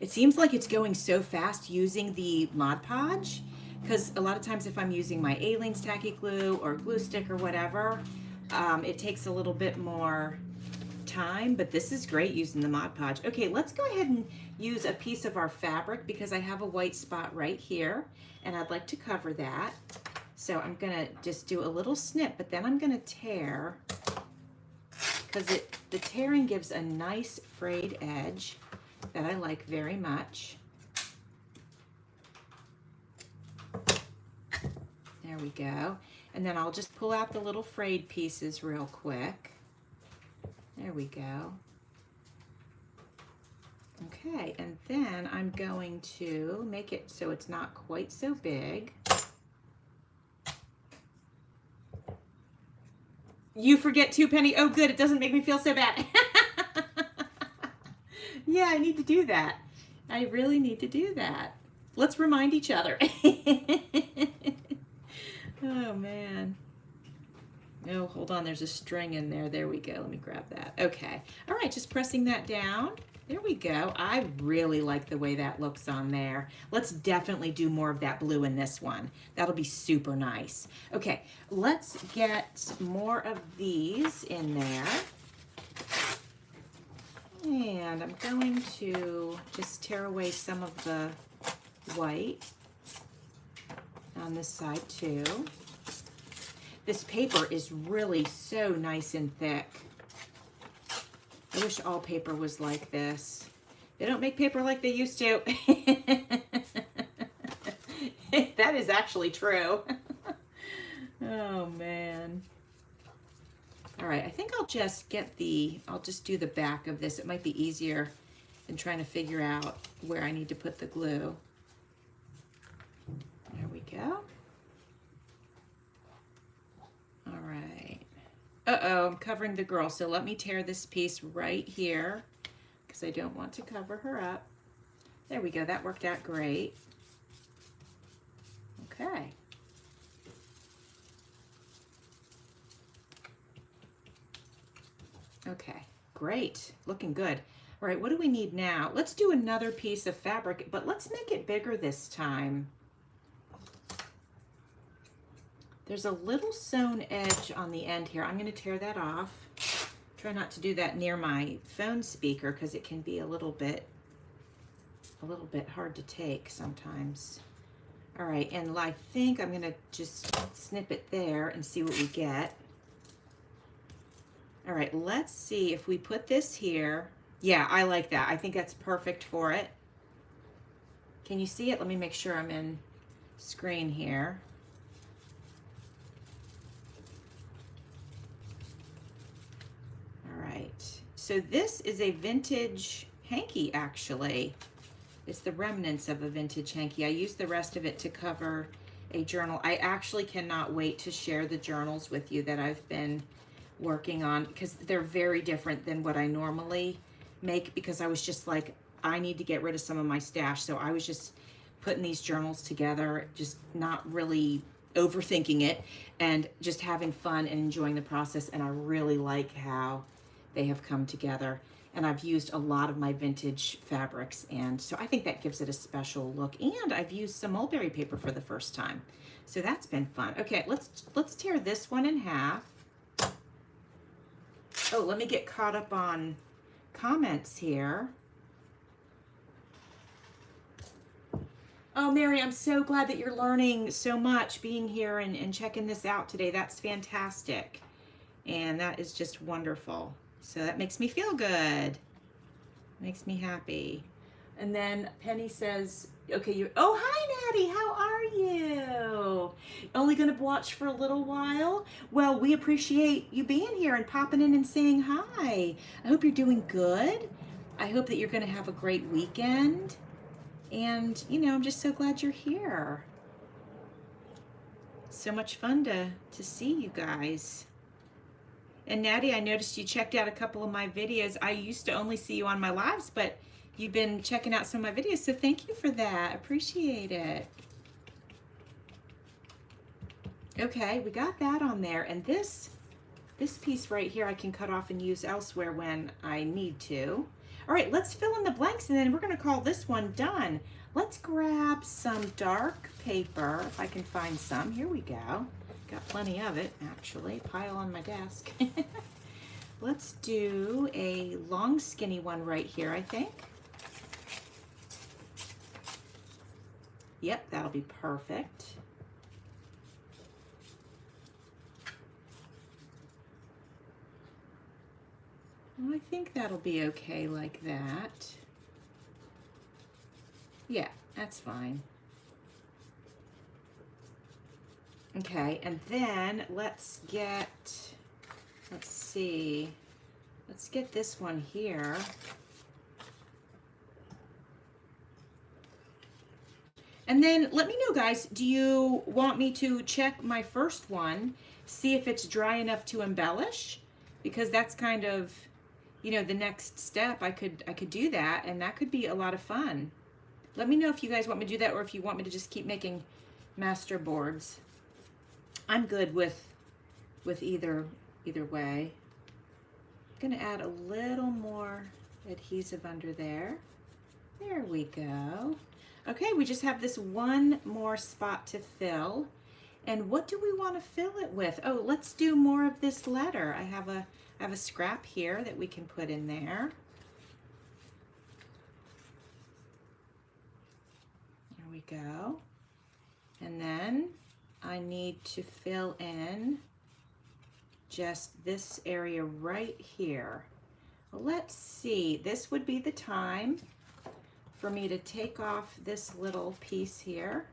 It seems like it's going so fast using the Mod Podge, because a lot of times if I'm using my Aleene's tacky glue or glue stick or whatever, it takes a little bit more time, but this is great using the Mod Podge. Okay, let's go ahead and use a piece of our fabric because I have a white spot right here and I'd like to cover that. So I'm gonna just do a little snip, but then I'm gonna tear, because the tearing gives a nice frayed edge that I like very much. There we go. And then I'll just pull out the little frayed pieces real quick. There we go. Okay, and then I'm going to make it so it's not quite so big. You forget too, Penny. Oh, good. It doesn't make me feel so bad. Yeah, I need to do that. I really need to do that. Let's remind each other. Oh, man. No, hold on. There's a string in there. There we go. Let me grab that. Okay. All right, just pressing that down. There we go. I really like the way that looks on there. Let's definitely do more of that blue in this one. That'll be super nice. Okay, let's get more of these in there. And I'm going to just tear away some of the white on this side too. This paper is really so nice and thick. I wish all paper was like this. They don't make paper like they used to. That is actually true. Oh man. All right, I think I'll just I'll just do the back of this. It might be easier than trying to figure out where I need to put the glue. There we go. All right. Uh-oh, I'm covering the girl, so let me tear this piece right here because I don't want to cover her up. There we go, that worked out great. Okay. Okay, great, looking good. All right, what do we need now? Let's do another piece of fabric, but let's make it bigger this time. There's a little sewn edge on the end here. I'm going to tear that off. Try not to do that near my phone speaker because it can be a little bit hard to take sometimes. All right, and I think I'm going to just snip it there and see what we get. All right, let's see if we put this here. Yeah, I like that. I think that's perfect for it. Can you see it? Let me make sure I'm in screen here. So this is a vintage hanky, actually. It's the remnants of a vintage hanky. I used the rest of it to cover a journal. I actually cannot wait to share the journals with you that I've been working on because they're very different than what I normally make because I was just like, I need to get rid of some of my stash. So I was just putting these journals together, just not really overthinking it and just having fun and enjoying the process. And I really like how they have come together, and I've used a lot of my vintage fabrics, and so I think that gives it a special look. And I've used some mulberry paper for the first time, so that's been fun. Okay, let's tear this one in half. Oh, let me get caught up on comments here. Oh, Mary, I'm so glad that you're learning so much being here and checking this out today. That's fantastic, and that is just wonderful. So that makes me feel good. Makes me happy. And then Penny says, okay, oh, hi, Natty, how are you? Only gonna watch for a little while? Well, we appreciate you being here and popping in and saying hi. I hope you're doing good. I hope that you're gonna have a great weekend. And, you know, I'm just so glad you're here. So much fun to see you guys. And Natty, I noticed you checked out a couple of my videos. I used to only see you on my lives, but you've been checking out some of my videos, so thank you for that. Appreciate it. Okay, we got that on there. And this piece right here I can cut off and use elsewhere when I need to. All right, let's fill in the blanks, and then we're gonna call this one done. Let's grab some dark paper, if I can find some. Here we go. Got plenty of it, actually. Pile on my desk. Let's do a long, skinny one right here, I think. Yep, that'll be perfect. I think that'll be okay like that. Yeah, that's fine. Okay, and then let's get this one here. And then let me know, guys, do you want me to check my first one, see if it's dry enough to embellish? Because that's kind of, you know, the next step. I could do that, and that could be a lot of fun. Let me know if you guys want me to do that, or if you want me to just keep making master boards. I'm good with either way. I'm gonna add a little more adhesive under there. There we go. Okay, we just have this one more spot to fill. And what do we want to fill it with? Oh, let's do more of this letter. I have a scrap here that we can put in there. There we go. And then I need to fill in just this area right here. Well, let's see. This would be the time for me to take off this little piece here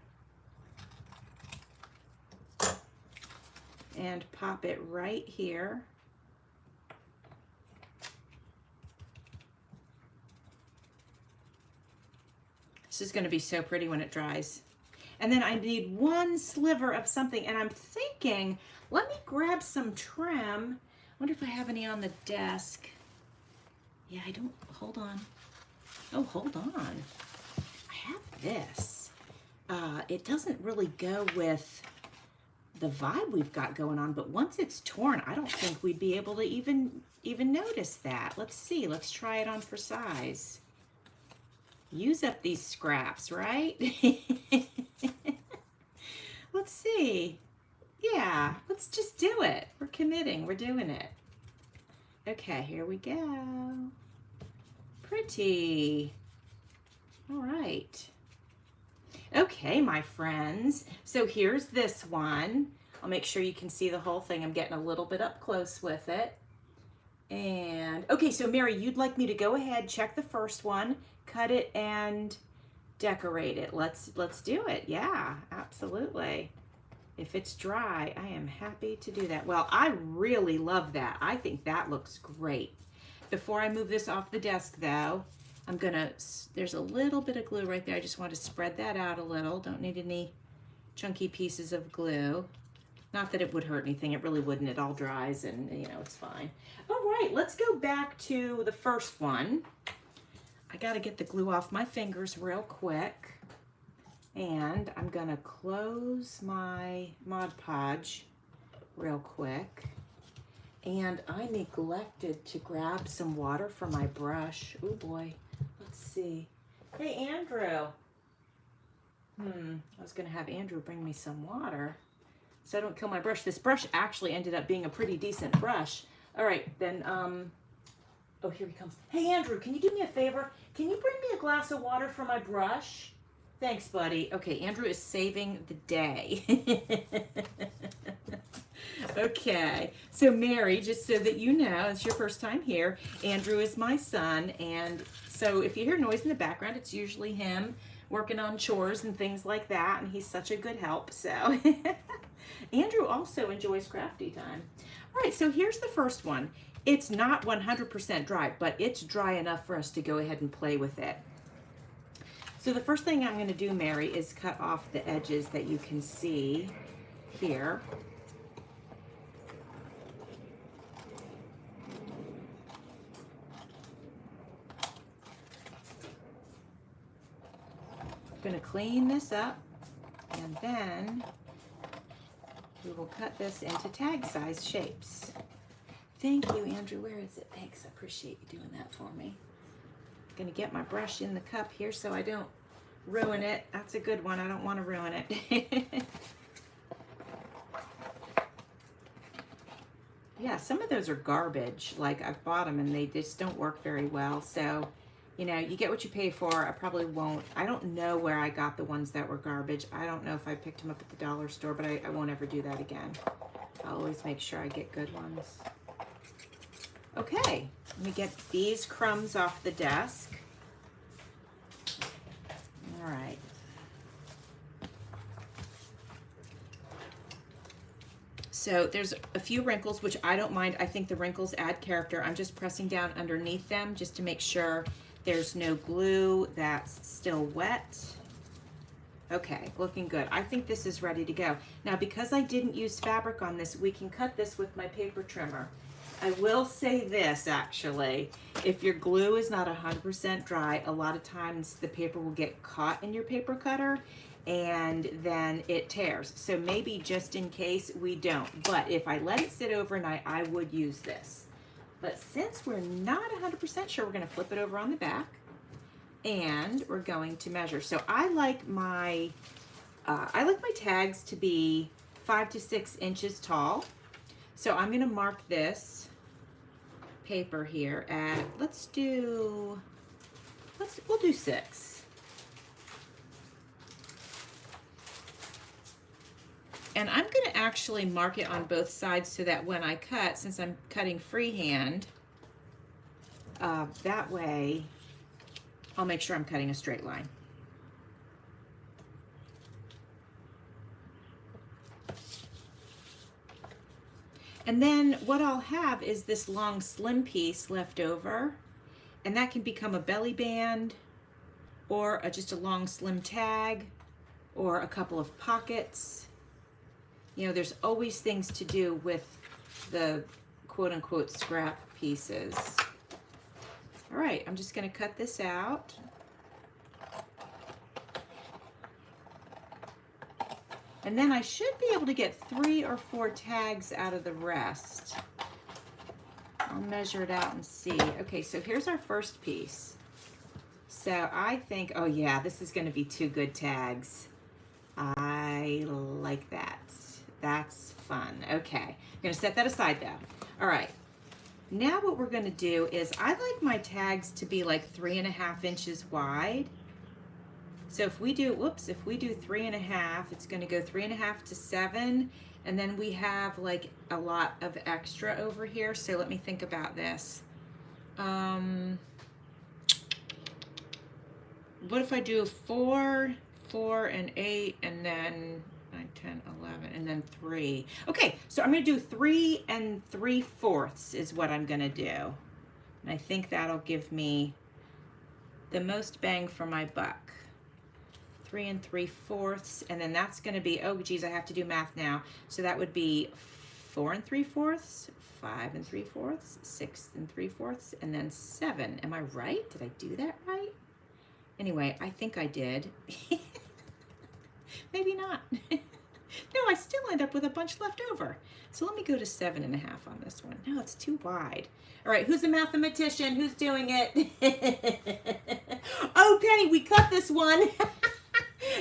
and pop it right here. This is going to be so pretty when it dries. And then I need one sliver of something, and I'm thinking, let me grab some trim. I wonder if I have any on the desk. Yeah, I don't. Hold on. Oh, hold on. I have this. It doesn't really go with the vibe we've got going on, but once it's torn, I don't think we'd be able to even notice that. Let's see. Let's try it on for size. Use up these scraps, right? Let's see. Yeah, let's just do it. We're committing. We're doing it. Okay, here we go. Pretty. All right. Okay, my friends. So here's this one. I'll make sure you can see the whole thing. I'm getting a little bit up close with it. And okay, so Mary, you'd like me to go ahead, check the first one, cut it, and decorate it. Let's do it. Yeah, absolutely. If it's dry, I am happy to do that. Well, I really love that. I think that looks great. Before I move this off the desk though, there's a little bit of glue right there. I just want to spread that out a little. Don't need any chunky pieces of glue. Not that it would hurt anything. It really wouldn't. It all dries and, you know, it's fine. All right, let's go back to the first one. I got to get the glue off my fingers real quick. And I'm going to close my Mod Podge real quick. And I neglected to grab some water for my brush. Oh boy, let's see. Hey, Andrew. I was going to have Andrew bring me some water so I don't kill my brush. This brush actually ended up being a pretty decent brush. All right, then, oh, here he comes. Hey, Andrew, can you do me a favor? Can you bring me a glass of water for my brush? Thanks, buddy. Okay, Andrew is saving the day. Okay, so Mary, just so that you know, it's your first time here, Andrew is my son, and so if you hear noise in the background, it's usually him working on chores and things like that, and he's such a good help. So Andrew also enjoys crafty time. All right, so here's the first one. It's not 100% dry, but it's dry enough for us to go ahead and play with it. So the first thing I'm going to do, Mary, is cut off the edges that you can see here. I'm going to clean this up, and then we will cut this into tag size shapes. Thank you, Andrew. Where is it? Thanks. I appreciate you doing that for me. I'm going to get my brush in the cup here so I don't ruin it. That's a good one. I don't want to ruin it. Yeah, some of those are garbage. Like, I've bought them and they just don't work very well. So, you know, you get what you pay for. I probably won't. I don't know where I got the ones that were garbage. I don't know if I picked them up at the dollar store, but I won't ever do that again. I'll always make sure I get good ones. Okay, let me get these crumbs off the desk. All right. So there's a few wrinkles, which I don't mind. I think the wrinkles add character. I'm just pressing down underneath them just to make sure there's no glue that's still wet. Okay, looking good. I think this is ready to go. Now, because I didn't use fabric on this, we can cut this with my paper trimmer. I will say this, actually, if your glue is not 100% dry, a lot of times the paper will get caught in your paper cutter and then it tears. So maybe just in case we don't. But if I let it sit overnight, I would use this. But since we're not 100% sure, we're going to flip it over on the back and we're going to measure. So I like my tags to be 5 to 6 inches tall. So I'm going to mark this paper here at, we'll do 6. And I'm going to actually mark it on both sides so that when I cut, since I'm cutting freehand, that way I'll make sure I'm cutting a straight line. And then what I'll have is this long slim piece left over, and that can become a belly band or just a long slim tag or a couple of pockets. You know, there's always things to do with the quote-unquote scrap pieces. All right, I'm just going to cut this out. And then I should be able to get 3 or 4 tags out of the rest. I'll measure it out and see. Okay, so here's our first piece. So I think, oh yeah, this is going to be 2 good tags. I like that. That's fun. Okay, I'm going to set that aside though. All right, now what we're going to do is I like my tags to be like 3.5 inches wide. So if we do, if we do 3.5, it's going to go 3.5 to 7, and then we have like a lot of extra over here. So let me think about this. What if I do 4, 4, and 8, and then 9, 10, 11, and then 3? Okay, so I'm going to do 3 3/4 is what I'm going to do. And I think that'll give me the most bang for my buck. 3 3/4, and then that's going to be, oh geez, I have to do math now. So that would be 4 3/4, 5 3/4, 6 3/4, and then 7. Am I right? Did I do that right? Anyway, I think I did. Maybe not. No, I still end up with a bunch left over. So let me go to 7.5 on this one. No, it's too wide. All right, who's a mathematician? Who's doing it? Oh, Penny, we cut this one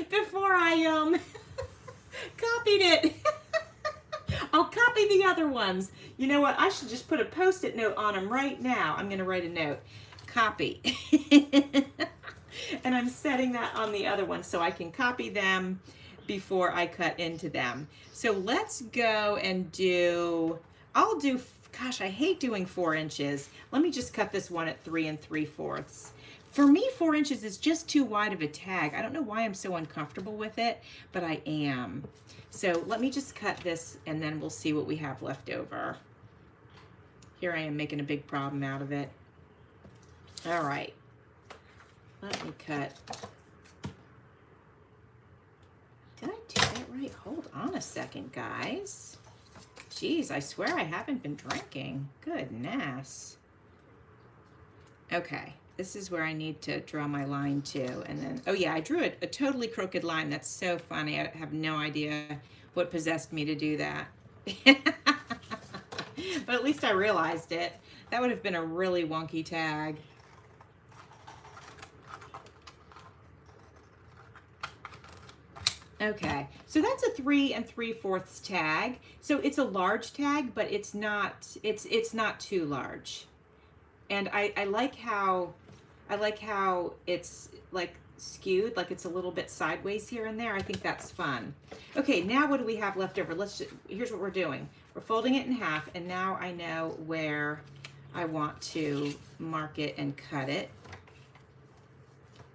before I copied it. I'll copy the other ones. You know what? I should just put a Post-it note on them right now. I'm going to write a note. Copy. And I'm setting that on the other one so I can copy them before I cut into them. So let's go and do, gosh, I hate doing 4 inches. Let me just cut this one at 3 3/4. For me, 4 inches is just too wide of a tag. I don't know why I'm so uncomfortable with it, but I am. So let me just cut this and then we'll see what we have left over. Here I am making a big problem out of it. All right, let me cut. Did I do that right? Hold on a second, guys. Jeez, I swear I haven't been drinking. Goodness. Okay, this is where I need to draw my line to. And then, oh yeah, I drew a totally crooked line. That's so funny. I have no idea what possessed me to do that. But at least I realized it. That would have been a really wonky tag. Okay, so that's a 3 3/4 tag. So it's a large tag, but it's not too large. And I like how it's like skewed, like it's a little bit sideways here and there. I think that's fun. Okay, now what do we have left over? Here's what we're doing. We're folding it in half, and now I know where I want to mark it and cut it.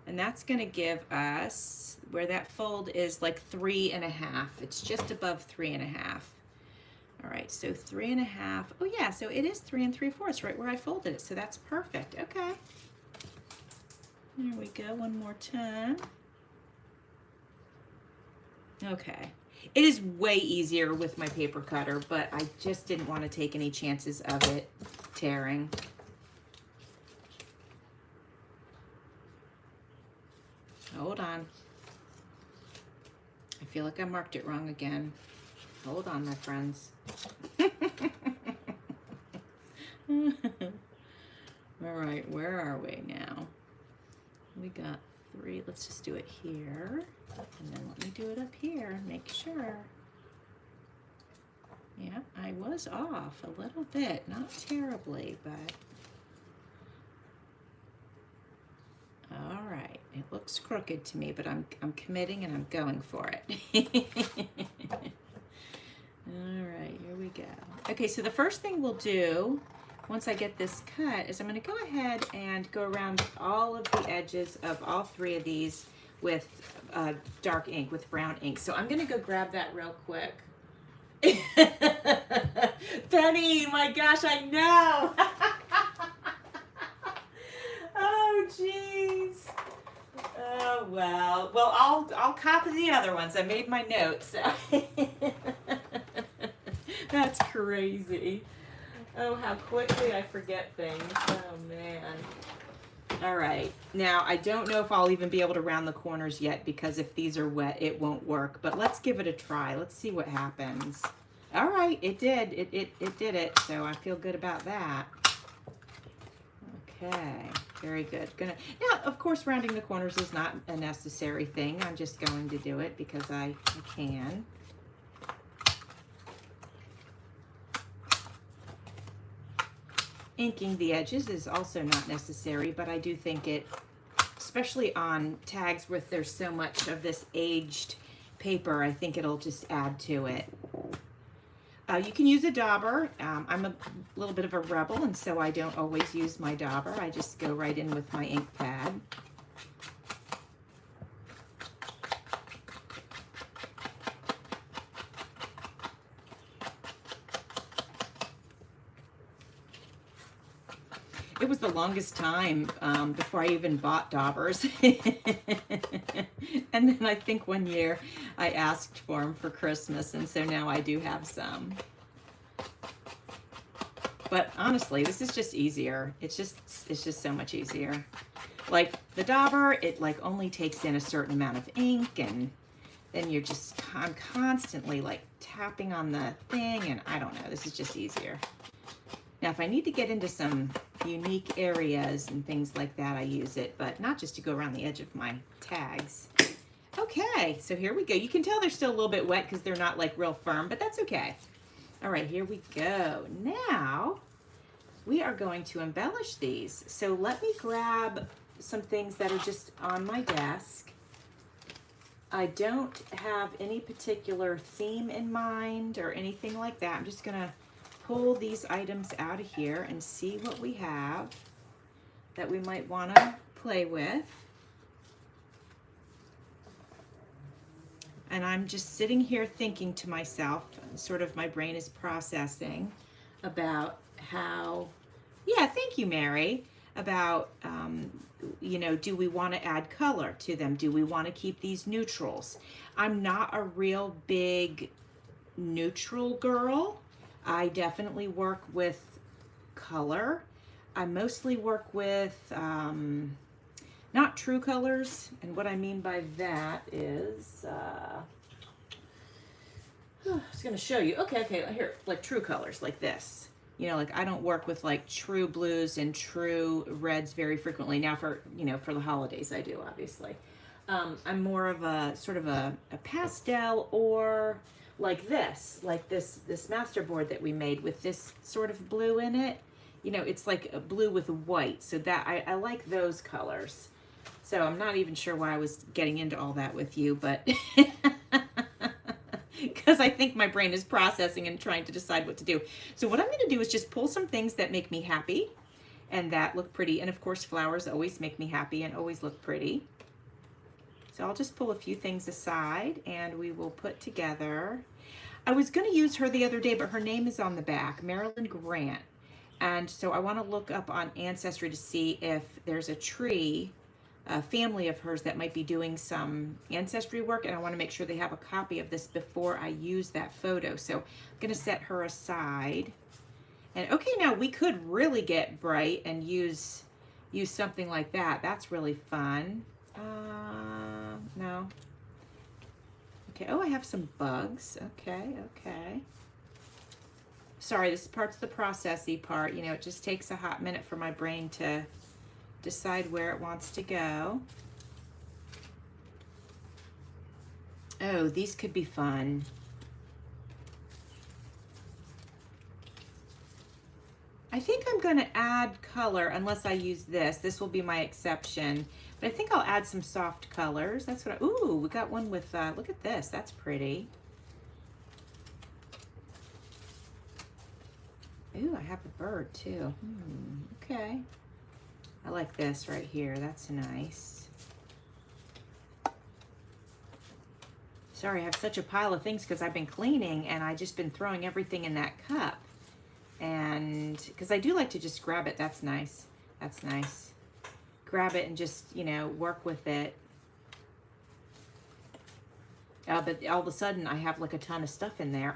And that's gonna give us, where that fold is like 3 1/2. It's just above 3 1/2. All right, so 3 1/2. Oh yeah, so it is 3 3/4, right where I folded it. So that's perfect. Okay. There we go, one more time. Okay. It is way easier with my paper cutter, but I just didn't want to take any chances of it tearing. Hold on. I feel like I marked it wrong again. Hold on, my friends. All right, where are we now? We got 3. Let's just do it here. And then let me do it up here and make sure. Yeah, I was off a little bit. Not terribly, but... All right, it looks crooked to me, but I'm committing and I'm going for it. All right, here we go. Okay, so the first thing we'll do once I get this cut is I'm going to go ahead and go around all of the edges of all 3 of these with dark ink, with brown ink. So I'm going to go grab that real quick. Penny, my gosh, I know. Oh, jeez. Oh, well. Well, I'll copy the other ones. I made my notes. That's crazy. Oh, how quickly I forget things. Oh, man. All right. Now, I don't know if I'll even be able to round the corners yet because if these are wet, it won't work. But let's give it a try. Let's see what happens. All right. It did. It did it. So I feel good about that. Okay. Very good. Now, of course, rounding the corners is not a necessary thing. I'm just going to do it because I can. Inking the edges is also not necessary, but I do think it, especially on tags where there's so much of this aged paper, I think it'll just add to it. You can use a dauber. I'm a little bit of a rebel, and so I don't always use my dauber. I just go right in with my ink pad. It was the longest time before I even bought daubers. And then I think one year I asked for them for Christmas, and so now I do have some. But honestly, this is just easier. It's just so much easier. Like the dauber, it like only takes in a certain amount of ink, and then I'm constantly like tapping on the thing, and I don't know, this is just easier. Now, if I need to get into some unique areas and things like that, I use it, but not just to go around the edge of my tags. Okay, so here we go. You can tell they're still a little bit wet because they're not like real firm, but that's okay. All right, here we go. Now, we are going to embellish these. So let me grab some things that are just on my desk. I don't have any particular theme in mind or anything like that. I'm just gonna pull these items out of here and see what we have that we might want to play with. And I'm just sitting here thinking to myself, sort of my brain is processing about how, yeah, thank you, Mary, about, you know, do we want to add color to them? Do we want to keep these neutrals? I'm not a real big neutral girl. I definitely work with color. I mostly work with not true colors, and what I mean by that is I was going to show you. Okay, here, like true colors, like this. You know, like I don't work with like true blues and true reds very frequently. Now for, you know, for the holidays I do, obviously. I'm more of a sort of a pastel, or like this masterboard that we made with this sort of blue in it. You know, it's like a blue with white. So that I like those colors. So I'm not even sure why I was getting into all that with you, but because I think my brain is processing and trying to decide what to do. So what I'm going to do is just pull some things that make me happy and that look pretty. And of course, flowers always make me happy and always look pretty. So I'll just pull a few things aside and we will put together. I was going to use her the other day, but her name is on the back, Marilyn Grant. And so I want to look up on Ancestry to see if there's a tree, a family of hers that might be doing some ancestry work, and I want to make sure they have a copy of this before I use that photo. So I'm going to set her aside. And okay, now we could really get bright and use something like that. That's really fun. No. Okay, oh, I have some bugs. Okay. Sorry, this part's the processy part. You know, it just takes a hot minute for my brain to decide where it wants to go. Oh, these could be fun. I think I'm going to add color unless I use this. This will be my exception. But I think I'll add some soft colors. That's what ooh, we got one with, look at this. That's pretty. Ooh, I have a bird too. Okay. I like this right here. That's nice. Sorry, I have such a pile of things because I've been cleaning and I've just been throwing everything in that cup. And because I do like to just grab it. That's nice. That's nice. Grab it and just, you know, work with it. But all of a sudden I have like a ton of stuff in there.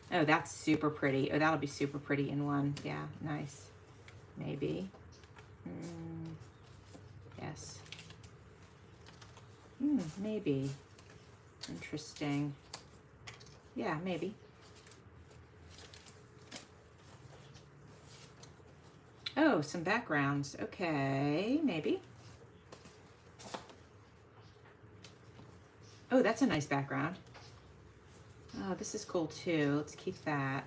Oh, that's super pretty. Oh, that'll be super pretty in one. Yeah, nice. Maybe. Yes. Maybe. Interesting. Yeah, maybe. Oh, some backgrounds. Okay, maybe. Oh, that's a nice background. Oh, this is cool too. Let's keep that.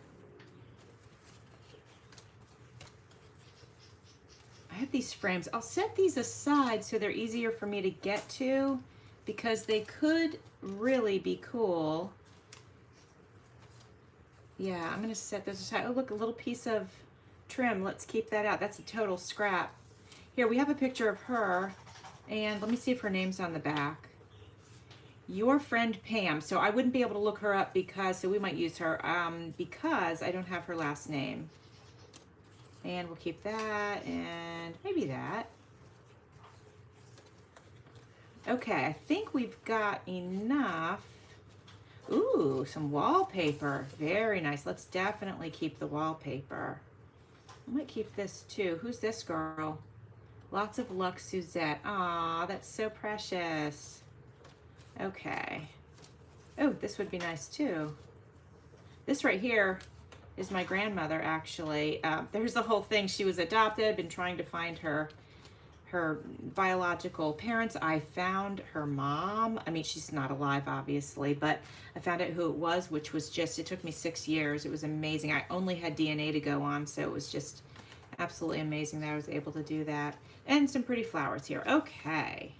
I have these frames. I'll set these aside so they're easier for me to get to because they could really be cool. Yeah, I'm going to set those aside. Oh, look, a little piece of trim. Let's keep that out. That's a total scrap. Here, we have a picture of her, and let me see if her name's on the back. Your friend Pam. So I wouldn't be able to look her up because, so we might use her, because I don't have her last name. And we'll keep that, and maybe that. Okay, I think we've got enough. Ooh, some wallpaper. Very nice. Let's definitely keep the wallpaper. I might keep this too. Who's this girl? Lots of luck, Suzette. Aw, that's so precious. Okay. Oh, this would be nice too. This right here is my grandmother, actually. There's the whole thing. She was adopted. Been trying to find her biological parents. I found her mom. I mean, she's not alive, obviously, but I found out who it was, which was just, it took me 6 years. It was amazing. I only had DNA to go on, so it was just absolutely amazing that I was able to do that. And some pretty flowers here. Okay.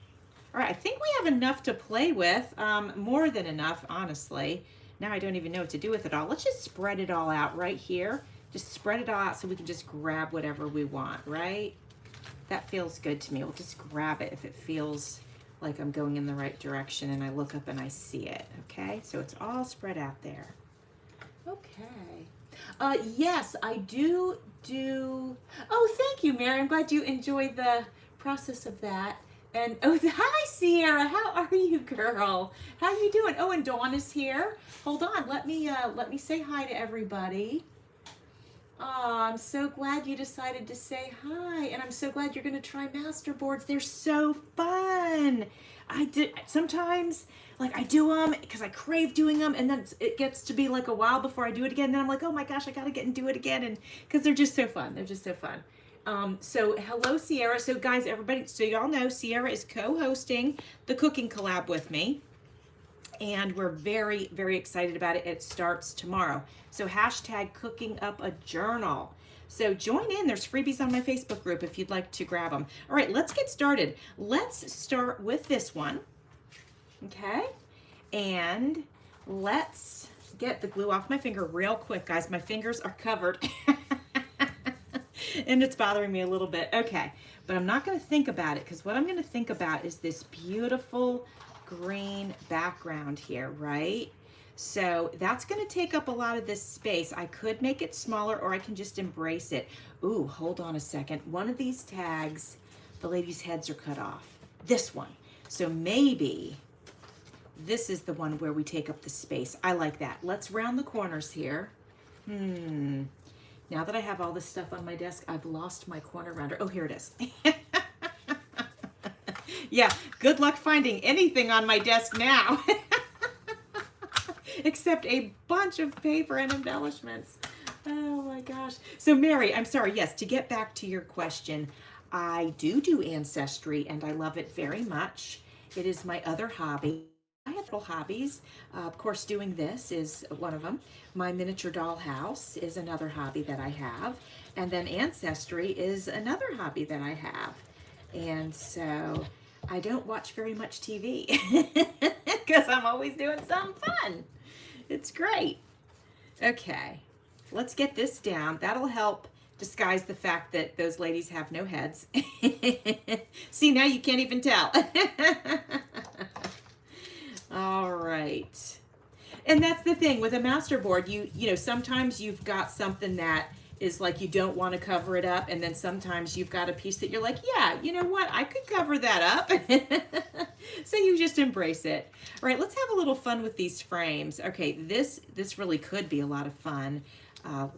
All right, I think we have enough to play with, more than enough, honestly. Now I don't even know what to do with it all. Let's just spread it all out right here. Just spread it all out so we can just grab whatever we want, right? That feels good to me. We'll just grab it if it feels like I'm going in the right direction and I look up and I see it, okay? So it's all spread out there. Okay. Yes, I do. Oh, thank you, Mary. I'm glad you enjoyed the process of that. And oh, hi, Sierra. How are you, girl? How you doing? Oh, and Dawn is here. Hold on. Let me say hi to everybody. Oh, I'm so glad you decided to say hi, and I'm so glad you're going to try masterboards. They're so fun. Sometimes, like, I do them because I crave doing them, and then it gets to be like a while before I do it again. And then I'm like, oh my gosh, I got to get and do it again, and because they're just so fun. They're just so fun. So hello, Sierra. So guys, everybody, so y'all know Sierra is co-hosting the cooking collab with me. And we're very, very excited about it. It starts tomorrow. So hashtag cooking up a journal. So join in. There's freebies on my Facebook group if you'd like to grab them. All right, let's get started. Let's start with this one. Okay. And let's get the glue off my finger real quick, guys. My fingers are covered. And it's bothering me a little bit. Okay. But I'm not going to think about it, because what I'm going to think about is this beautiful green background here, right? So that's going to take up a lot of this space. I could make it smaller, or I can just embrace it. Ooh, hold on a second. One of these tags, the ladies' heads are cut off. This one. So maybe this is the one where we take up the space. I like that. Let's round the corners here. Now that I have all this stuff on my desk, I've lost my corner rounder. Oh, here it is. Yeah, good luck finding anything on my desk now. Except a bunch of paper and embellishments. Oh my gosh. So Mary, I'm sorry, yes, to get back to your question, I do Ancestry, and I love it very much. It is my other hobby. I have little hobbies. Of course, doing this is one of them. My miniature dollhouse is another hobby that I have. And then Ancestry is another hobby that I have. And so I don't watch very much TV because I'm always doing something fun. It's great. Okay, let's get this down. That'll help disguise the fact that those ladies have no heads. See, now you can't even tell. All right. And that's the thing with a masterboard. You know, sometimes you've got something that is like you don't want to cover it up, and then sometimes you've got a piece that you're like, yeah, you know what, I could cover that up. So you just embrace it. All right, let's have a little fun with these frames. Okay, this really could be a lot of fun.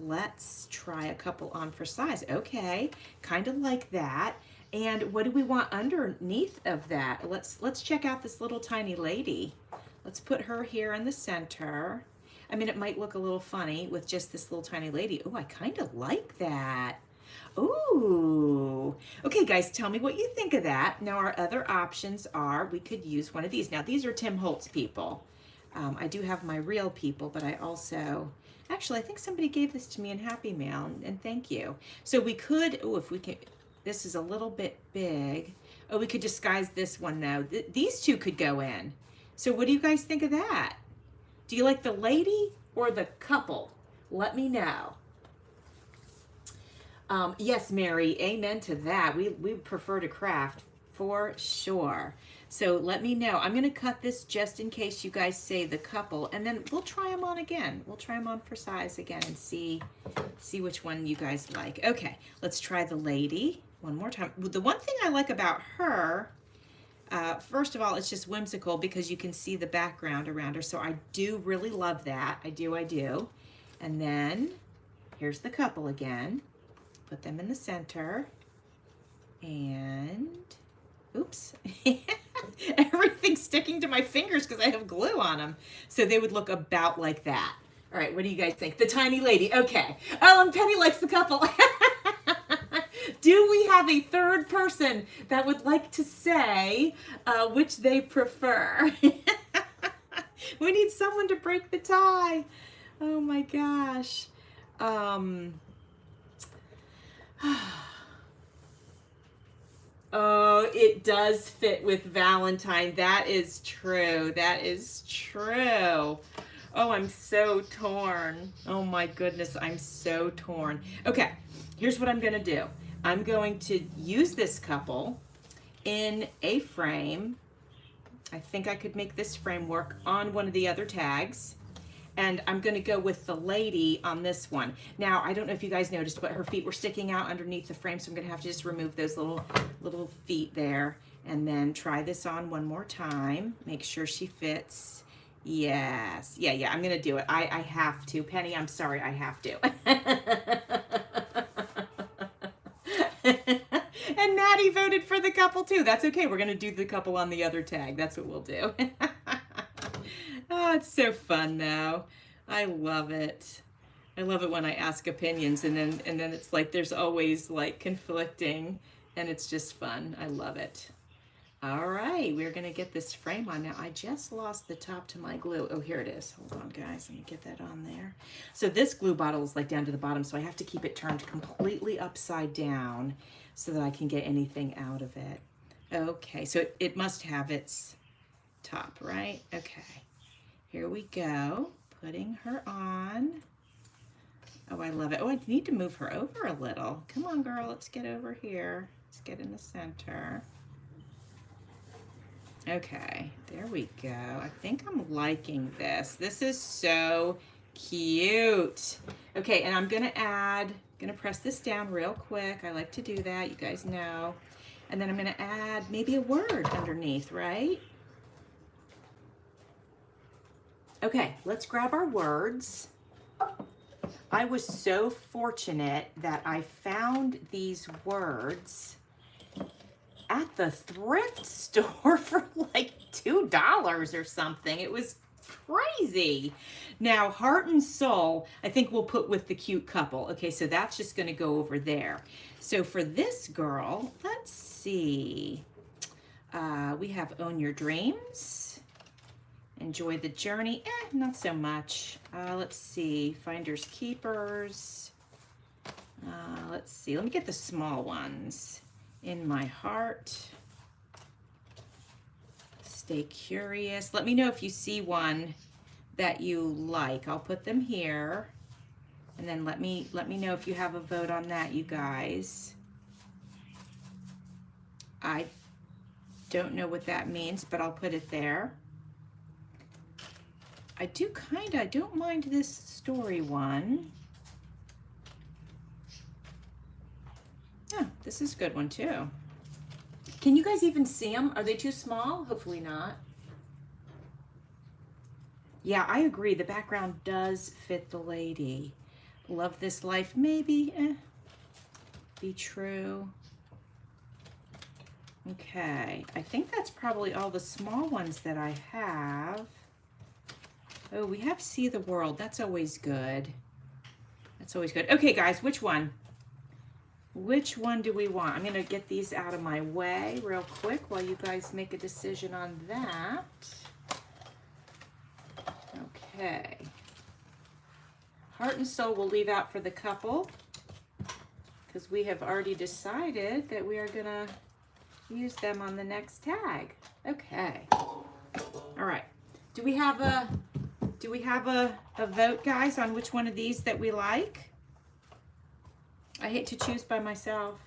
Let's try a couple on for size. Okay, kind of like that. And what do we want underneath of that? Let's check out this little tiny lady. Let's put her here in the center. I mean, it might look a little funny with just this little tiny lady. Oh, I kind of like that. Ooh. Okay, guys, tell me what you think of that. Now, our other options are, we could use one of these. Now, these are Tim Holtz people. I do have my real people, but I also, actually, I think somebody gave this to me in Happy Mail, and thank you. So we could, oh, if we can, this is a little bit big. Oh, we could disguise this one, though. These two could go in. So what do you guys think of that? Do you like the lady or the couple? Let me know. Yes, Mary, amen to that. We prefer to craft for sure. So let me know. I'm going to cut this just in case you guys say the couple, and then we'll try them on again. We'll try them on for size again and see which one you guys like. Okay, let's try the lady one more time. The one thing I like about her, first of all, it's just whimsical because you can see the background around her. So I do really love that. I do. And then here's the couple again. Put them in the center. And, oops. Everything's sticking to my fingers because I have glue on them. So they would look about like that. All right, what do you guys think? The tiny lady. Okay. Oh, and Penny likes the couple. Do we have a third person that would like to say which they prefer? We need someone to break the tie. Oh my gosh. Oh, it does fit with Valentine. That is true. That is true. Oh, I'm so torn. Oh my goodness, I'm so torn. Okay, here's what I'm gonna do. I'm going to use this couple in a frame. I think I could make this frame work on one of the other tags. And I'm going to go with the lady on this one. Now, I don't know if you guys noticed, but her feet were sticking out underneath the frame, so I'm going to have to just remove those little feet there, and then try this on one more time. Make sure she fits. Yes. Yeah, I'm going to do it. I have to. Penny, I'm sorry, I have to. And Maddie voted for the couple too. That's okay. We're going to do the couple on the other tag. That's what we'll do. Oh, it's so fun though. I love it. I love it when I ask opinions and then it's like there's always like conflicting, and it's just fun. I love it. All right, we're gonna get this frame on now. I just lost the top to my glue. Oh, here it is. Hold on, guys. Let me get that on there. So this glue bottle is like down to the bottom, so I have to keep it turned completely upside down so that I can get anything out of it. Okay, so it must have its top, right? Okay. Here we go, putting her on. Oh, I love it. Oh, I need to move her over a little. Come on, girl, let's get over here. Let's get in the center. Okay, there we go. I think I'm liking this. This is so cute. Okay, and I'm gonna press this down real quick. I like to do that, you guys know. And then I'm gonna add maybe a word underneath, right? Okay, let's grab our words. I was so fortunate that I found these words at the thrift store for like $2 or something. It was crazy. Now, heart and soul, I think we'll put with the cute couple. Okay, so that's just gonna go over there. So for this girl, let's see. We have Own Your Dreams. Enjoy the journey, not so much. Let's see, Finders Keepers. Let's see, let me get the small ones. In My Heart. Stay Curious. Let me know if you see one that you like. I'll put them here. And then let me know if you have a vote on that, you guys. I don't know what that means, but I'll put it there. I don't mind this story one. Yeah, this is a good one too. Can you guys even see them? Are they too small? Hopefully not. Yeah, I agree. The background does fit the lady. Love This Life, maybe. Be True. Okay, I think that's probably all the small ones that I have. Oh, we have See the World. That's always good. That's always good. Okay, guys, which one? Which one do we want? I'm going to get these out of my way real quick while you guys make a decision on that. Okay. Heart and Soul we'll leave out for the couple because we have already decided that we are going to use them on the next tag. Okay. All right. Do we have a vote, guys, on which one of these that we like? I hate to choose by myself.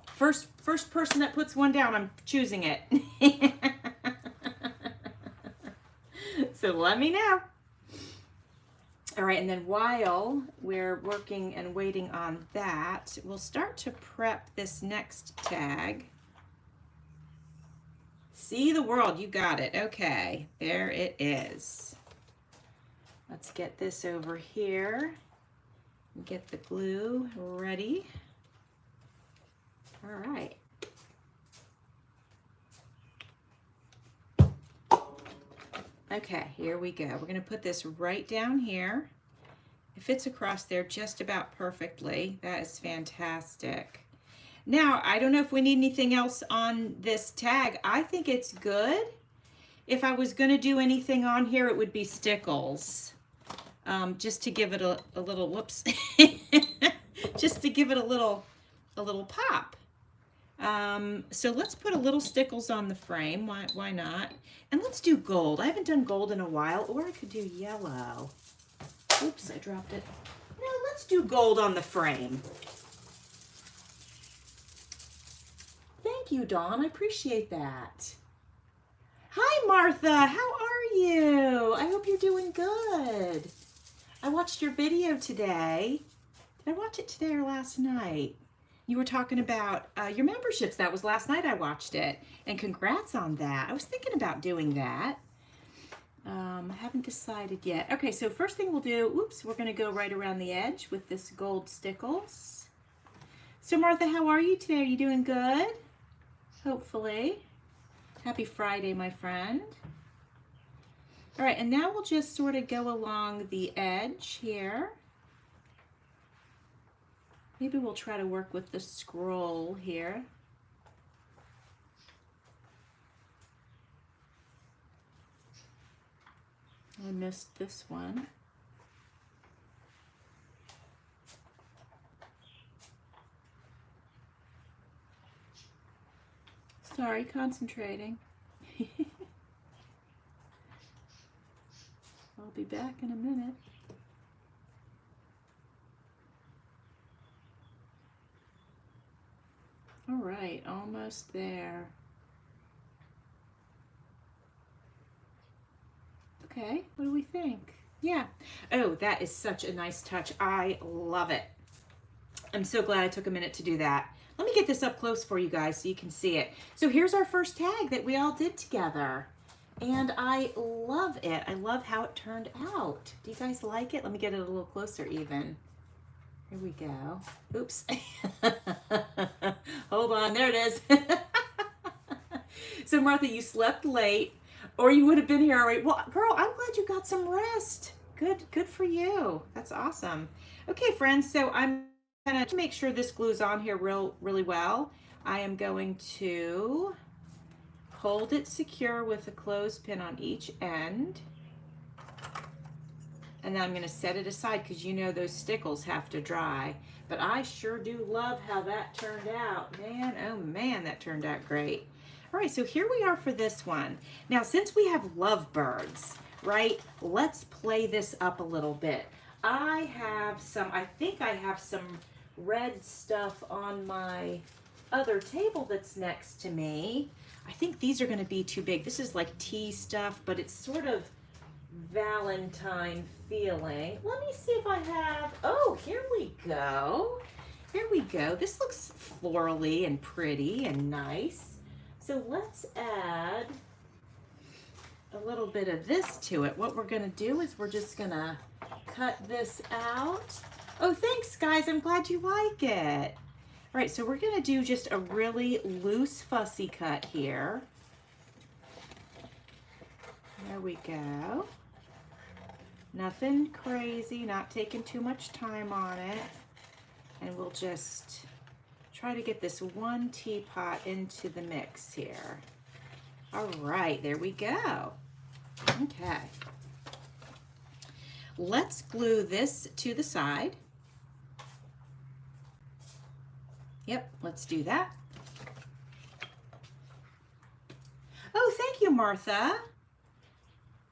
First person that puts one down, I'm choosing it. So let me know. All right, and then while we're working and waiting on that, we'll start to prep this next tag. See the World, you got it. Okay, there it is. Let's get this over here. Get the glue ready. All right. Okay, here we go. We're going to put this right down here. It fits across there just about perfectly. That is fantastic. Now, I don't know if we need anything else on this tag. I think it's good. If I was going to do anything on here, it would be stickles. Just to give it a little, whoops, just to give it a little pop. So let's put a little stickles on the frame. Why not? And let's do gold. I haven't done gold in a while, or I could do yellow. Oops, I dropped it. No, let's do gold on the frame. Thank you, Dawn. I appreciate that. Hi, Martha. How are you? I hope you're doing good. I watched your video today. Did I watch it today or last night? You were talking about your memberships. That was last night I watched it. And congrats on that. I was thinking about doing that. Haven't decided yet. Okay, so first thing we'll do, oops, we're going to go right around the edge with this gold stickles. So Martha, how are you today? Are you doing good? Hopefully. Happy Friday, my friend. All right, and now we'll just sort of go along the edge here. Maybe we'll try to work with the scroll here. I missed this one. Sorry, concentrating. I'll be back in a minute. All right, almost there. Okay, what do we think? Yeah. Oh, that is such a nice touch. I love it. I'm so glad I took a minute to do that. Let me get this up close for you guys so you can see it. So here's our first tag that we all did together. And I love it. I love how it turned out. Do you guys like it? Let me get it a little closer even. Here we go. Oops. Hold on, there it is. So Martha, you slept late or you would have been here already. Well, girl, I'm glad you got some rest. Good for you. That's awesome. Okay, friends, so I'm gonna make sure this glues on here really well. I am going to hold it secure with a clothespin on each end. And then I'm going to set it aside because you know those stickles have to dry. But I sure do love how that turned out. Man, oh man, that turned out great. All right, so here we are for this one. Now, since we have lovebirds, right, let's play this up a little bit. I think I have some red stuff on my other table that's next to me. I think these are going to be too big. This is like tea stuff, but it's sort of Valentine feeling. Let me see if I have, oh, here we go. Here we go. This looks florally and pretty and nice. So let's add a little bit of this to it. What we're going to do is we're just going to cut this out. Oh, thanks, guys. I'm glad you like it. All right, so we're going to do just a really loose fussy cut here. There we go. Nothing crazy, not taking too much time on it. And we'll just try to get this one teapot into the mix here. All right, there we go. Okay. Let's glue this to the side. Yep, let's do that. Oh, thank you, Martha.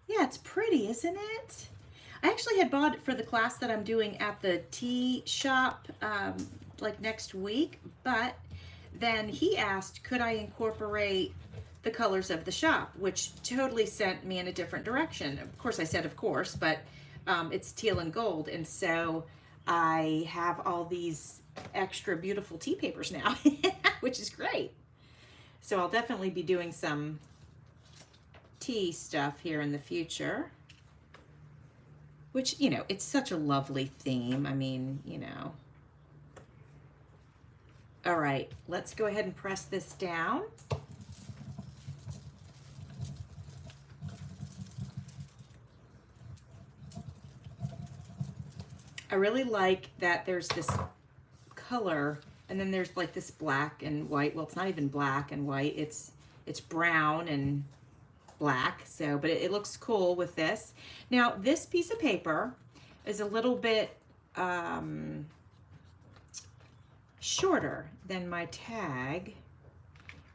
Yeah, it's pretty, isn't it? I actually had bought it for the class that I'm doing at the tea shop like next week, but then he asked, could I incorporate the colors of the shop, which totally sent me in a different direction. Of course, I said, of course, but it's teal and gold. And so I have all these extra beautiful tea papers now, which is great. So I'll definitely be doing some tea stuff here in the future, which, you know, it's such a lovely theme. I mean, you know. All right, let's go ahead and press this down. I really like that there's this color and then there's like this black and white. Well, it's not even black and white. It's brown and black. So, but it looks cool with this. Now, this piece of paper is a little bit shorter than my tag.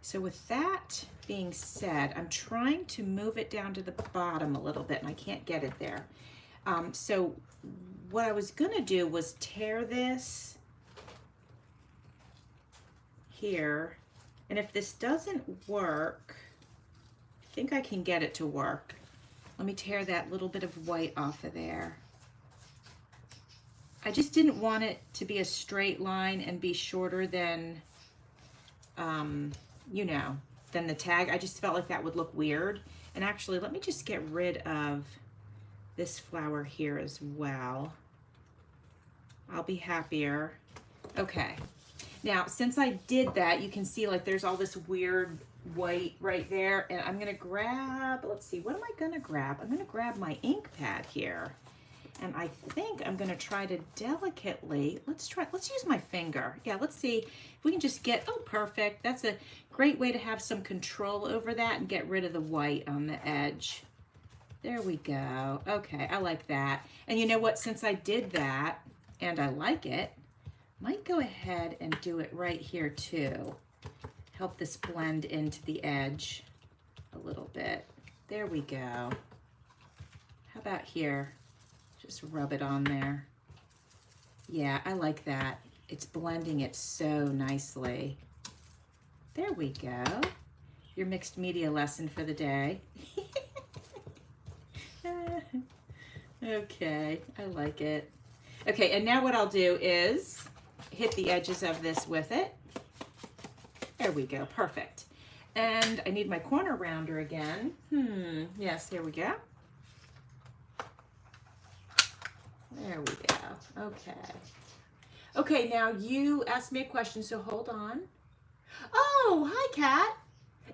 So with that being said, I'm trying to move it down to the bottom a little bit and I can't get it there. So what I was gonna do was tear this here And if this doesn't work, I think I can get it to work. Let me tear that little bit of white off of there. I just didn't want it to be a straight line and be shorter than, you know, than the tag. I just felt like that would look weird. And actually, let me just get rid of this flower here as well. I'll be happier. Okay. Now, since I did that, you can see like there's all this weird white right there. And I'm going to grab, let's see, what am I going to grab? I'm going to grab my ink pad here. And I think I'm going to try to delicately, let's use my finger. Yeah, let's see if we can just get, oh, perfect. That's a great way to have some control over that and get rid of the white on the edge. There we go. Okay, I like that. And you know what, since I did that and I like it, might go ahead and do it right here too. Help this blend into the edge a little bit. There we go. How about here? Just rub it on there. Yeah, I like that. It's blending it so nicely. There we go. Your mixed media lesson for the day. Okay, I like it. Okay, and now what I'll do is hit the edges of this with it. There we go, perfect. And I need my corner rounder again. Yes, here we go. There we go. Okay. Okay, now you asked me a question, so hold on. Oh, hi, Kat.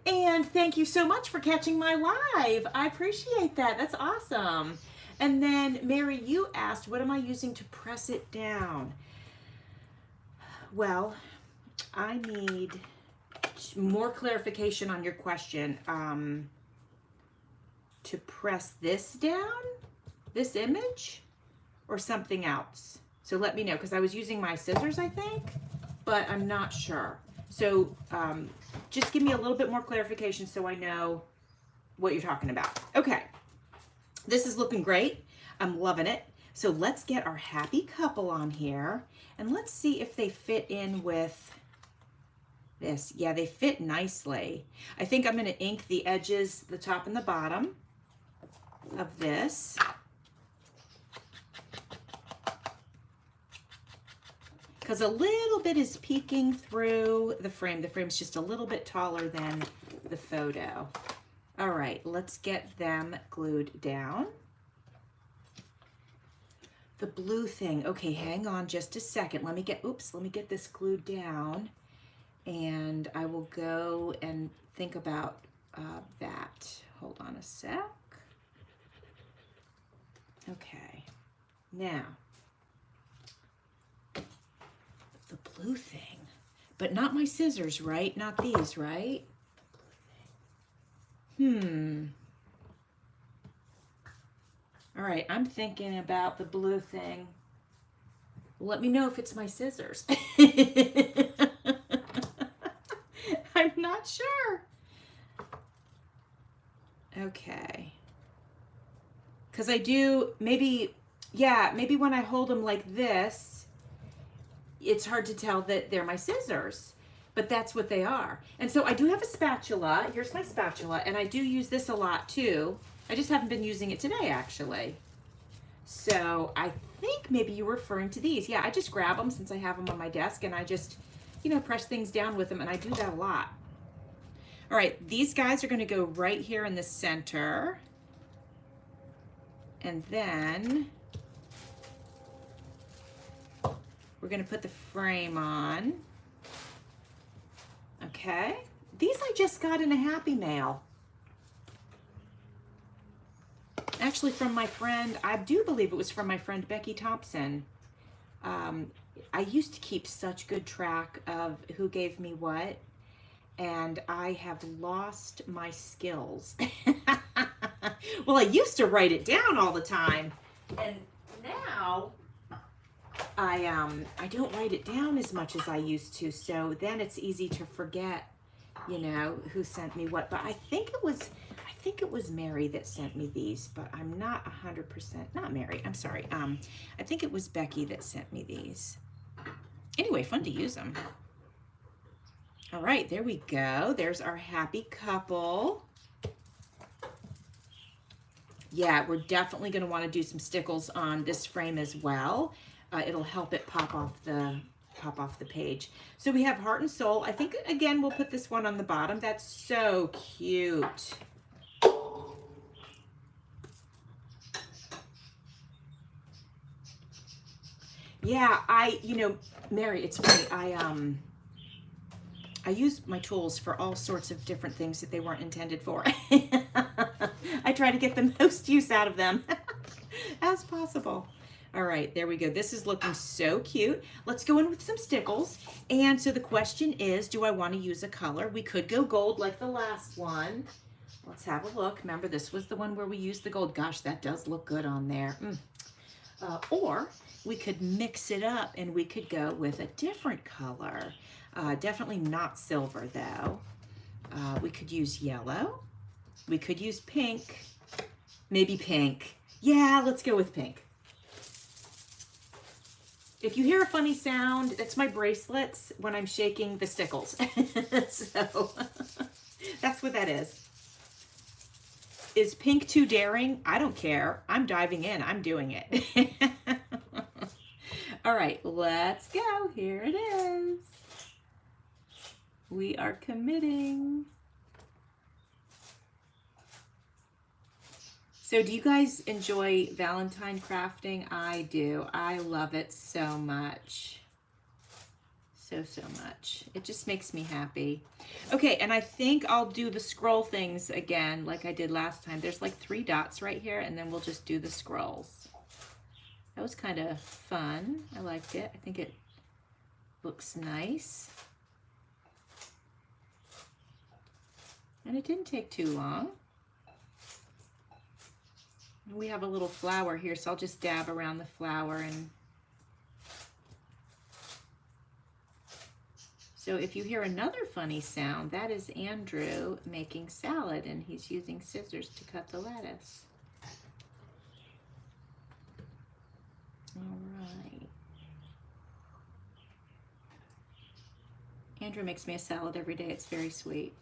And thank you so much for catching my live. I appreciate that. That's awesome. And then, Mary, you asked, what am I using to press it down? Well, I need more clarification on your question. To press this down, this image, or something else? So let me know, because I was using my scissors, I think, but I'm not sure. So just give me a little bit more clarification so I know what you're talking about. Okay, this is looking great. I'm loving it. So let's get our happy couple on here and let's see if they fit in with this. Yeah, they fit nicely. I think I'm gonna ink the edges, the top and the bottom of this. Because a little bit is peeking through the frame. The frame's just a little bit taller than the photo. All right, let's get them glued down. The blue thing, okay, hang on just a second. Let me get this glued down and I will go and think about that. Hold on a sec. Okay, now, the blue thing, but not my scissors, right? Not these, right? All right, I'm thinking about the blue thing. Let me know if it's my scissors. I'm not sure. Okay. Because I do, maybe when I hold them like this, it's hard to tell that they're my scissors, but that's what they are. And so I do have a spatula. Here's my spatula, and I do use this a lot too. I just haven't been using it today, actually. So I think maybe you're referring to these. Yeah, I just grab them since I have them on my desk, and I just, press things down with them, and I do that a lot. All right, these guys are going to go right here in the center. And then we're going to put the frame on. Okay. These I just got in a Happy Mail. Actually from my friend, I do believe it was from my friend Becky Thompson. I used to keep such good track of who gave me what, and I have lost my skills. Well, I used to write it down all the time, and now I don't write it down as much as I used to, so then it's easy to forget, who sent me what. But I think it was Mary that sent me these, but I'm not 100%, not Mary, I'm sorry. I think it was Becky that sent me these. Anyway, fun to use them. All right, there we go. There's our happy couple. Yeah, we're definitely going to want to do some stickles on this frame as well. It'll help it pop off the page. So we have heart and soul. I think again we'll put this one on the bottom. That's so cute. Yeah, Mary, it's funny. I use my tools for all sorts of different things that they weren't intended for. I try to get the most use out of them as possible. All right, there we go. This is looking so cute. Let's go in with some stickles. And so the question is, do I want to use a color? We could go gold like the last one. Let's have a look. Remember, this was the one where we used the gold. Gosh, that does look good on there. Or we could mix it up and we could go with a different color. Definitely not silver though. We could use yellow. We could use pink. Maybe pink. Yeah, let's go with pink. If you hear a funny sound, that's my bracelets when I'm shaking the stickles. So that's what that is. Is pink too daring? I don't care. I'm diving in. I'm doing it. All right, let's go. Here it is. We are committing. So do you guys enjoy Valentine crafting? I do. I love it so much. So much. It just makes me happy. Okay, and I think I'll do the scroll things again like I did last time. There's like 3 dots right here, and then we'll just do the scrolls. That was kind of fun. I liked it. I think it looks nice. And it didn't take too long. We have a little flower here, so I'll just dab around the flower. And so if you hear another funny sound, that is Andrew making salad, and he's using scissors to cut the lettuce. All right. Andrew makes me a salad every day. It's very sweet.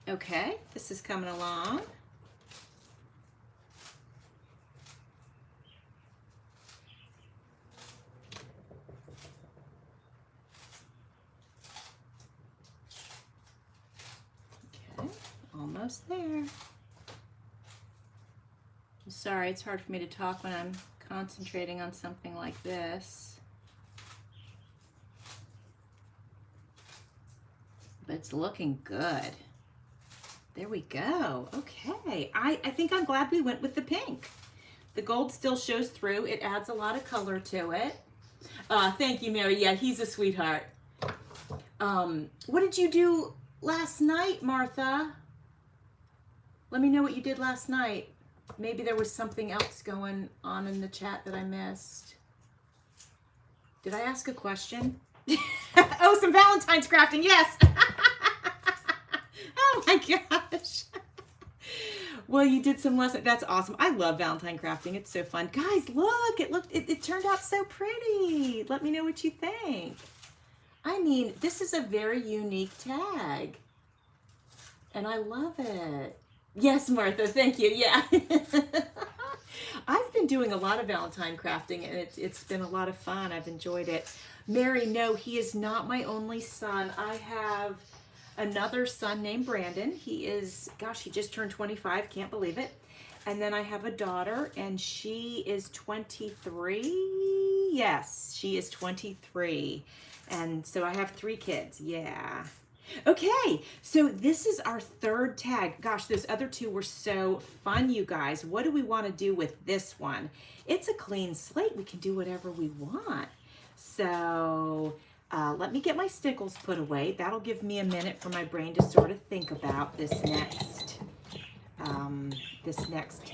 Okay, this is coming along. Okay, almost there. I'm sorry, it's hard for me to talk when I'm concentrating on something like this. But it's looking good. There we go. Okay. I think I'm glad we went with the pink. The gold still shows through. It adds a lot of color to it. Thank you, Mary. Yeah, he's a sweetheart. What did you do last night, Martha? Let me know what you did last night. Maybe there was something else going on in the chat that I missed. Did I ask a question? Oh, some Valentine's crafting. Yes. Oh my gosh. Well, you did some lessons. That's awesome. I love Valentine crafting. It's so fun. Guys, look. It turned out so pretty. Let me know what you think. I mean, this is a very unique tag. And I love it. Yes, Martha. Thank you. Yeah. I've been doing a lot of Valentine crafting, and it's been a lot of fun. I've enjoyed it. Mary, no, he is not my only son. I have another son named Brandon. He is, gosh, he just turned 25. Can't believe it. And then I have a daughter, and she is 23. Yes, she is 23. And so I have 3 kids. Yeah. Okay, so this is our 3rd tag. Gosh, those other 2 were so fun, you guys. What do we want to do with this one? It's a clean slate. We can do whatever we want. So let me get my stickles put away. That'll give me a minute for my brain to sort of think about this next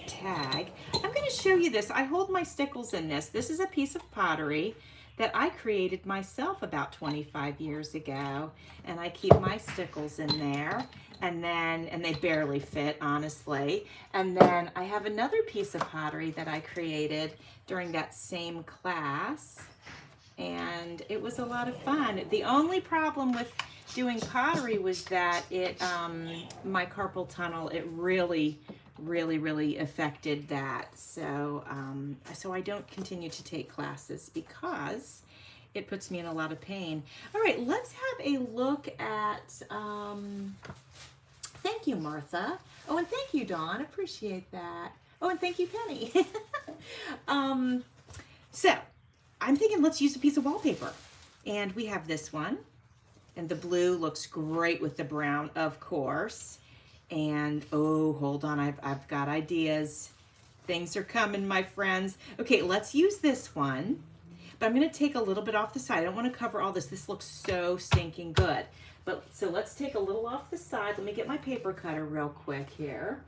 tag. I'm going to show you this. I hold my stickles in this. This is a piece of pottery that I created myself about 25 years ago, and I keep my stickles in there, and they barely fit, honestly. And then I have another piece of pottery that I created during that same class. and it was a lot of fun. The only problem with doing pottery was that it, my carpal tunnel, it really affected that. So, so I don't continue to take classes because it puts me in a lot of pain. All right, let's have a look at, thank you, Martha. Oh, and thank you, Dawn. Appreciate that. Oh, and thank you, Penny. So I'm thinking let's use a piece of wallpaper. And we have this one. And the blue looks great with the brown, of course. And oh, hold on, I've got ideas. Things are coming, my friends. Okay, let's use this one. But I'm gonna take a little bit off the side. I don't wanna cover all this. This looks so stinking good. But so let's take a little off the side. Let me get my paper cutter real quick here.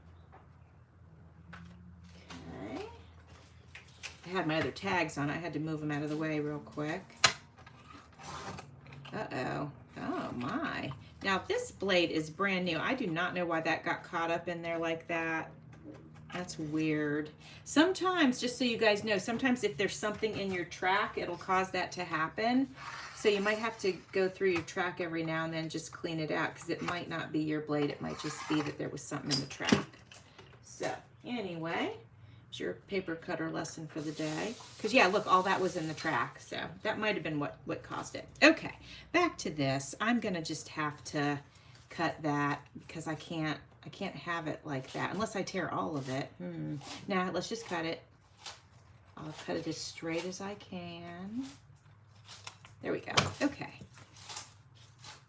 Okay. I had my other tags on. I had to move them out of the way real quick. Uh-oh. Oh my. Now this blade is brand new. I do not know why that got caught up in there like that. That's weird. Sometimes, just so you guys know, sometimes if there's something in your track, it'll cause that to happen. So you might have to go through your track every now and then, just clean it out, because it might not be your blade. It might just be that there was something in the track. So anyway, it's your paper cutter lesson for the day. Because yeah, look, all that was in the track. So that might have been what caused it. Okay, back to this. I'm gonna just have to cut that because I can't have it like that unless I tear all of it. Now let's just cut it. I'll cut it as straight as I can. There we go. Okay.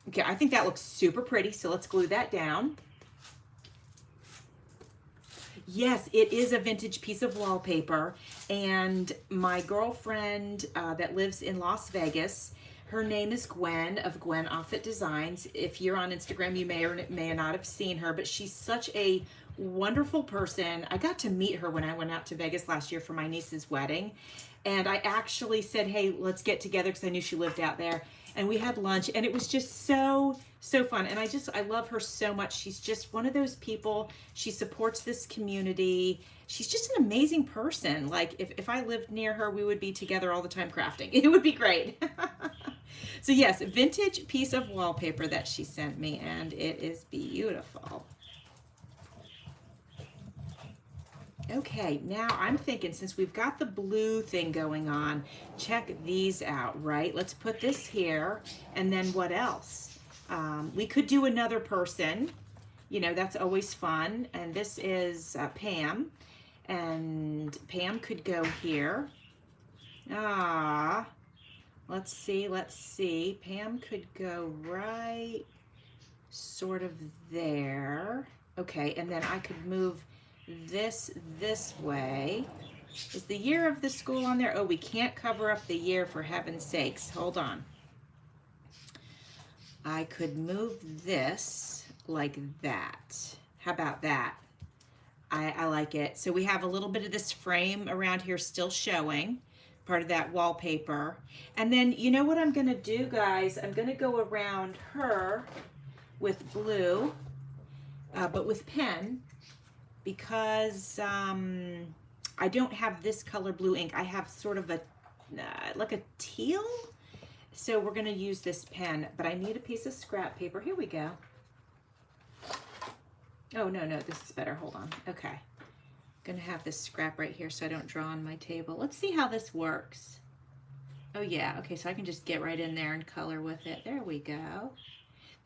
Okay, I think that looks super pretty, so let's glue that down. Yes, it is a vintage piece of wallpaper, and my girlfriend that lives in Las Vegas, her name is Gwen of Gwen Offit Designs. If you're on Instagram, you may or may not have seen her, but she's such a wonderful person. I got to meet her when I went out to Vegas last year for my niece's wedding. And I actually said, hey, let's get together because I knew she lived out there. And we had lunch, and it was just so fun. And I love her so much. She's just one of those people. She supports this community. She's just an amazing person. Like if I lived near her, we would be together all the time crafting. It would be great. So yes, vintage piece of wallpaper that she sent me, and it is beautiful. Okay, now I'm thinking, since we've got the blue thing going on, check these out, right? Let's put this here, and then what else? We could do another person. You know, that's always fun. And this is Pam, and Pam could go here. Let's see. Pam could go right sort of there. Okay, and then I could move this way. Is the year of the school on there? Oh, we can't cover up the year, for heaven's sakes. Hold on. I could move this like that. How about that? I like it. So we have a little bit of this frame around here still showing, part of that wallpaper. And then you know what I'm gonna do, guys? I'm gonna go around her with blue, but with pen, because I don't have this color blue ink. I have sort of a, like a teal. So we're gonna use this pen, but I need a piece of scrap paper. Here we go. Oh, no, this is better. Hold on. Okay. Gonna have this scrap right here so I don't draw on my table. Let's see how this works. Oh yeah, okay, so I can just get right in there and color with it. There we go.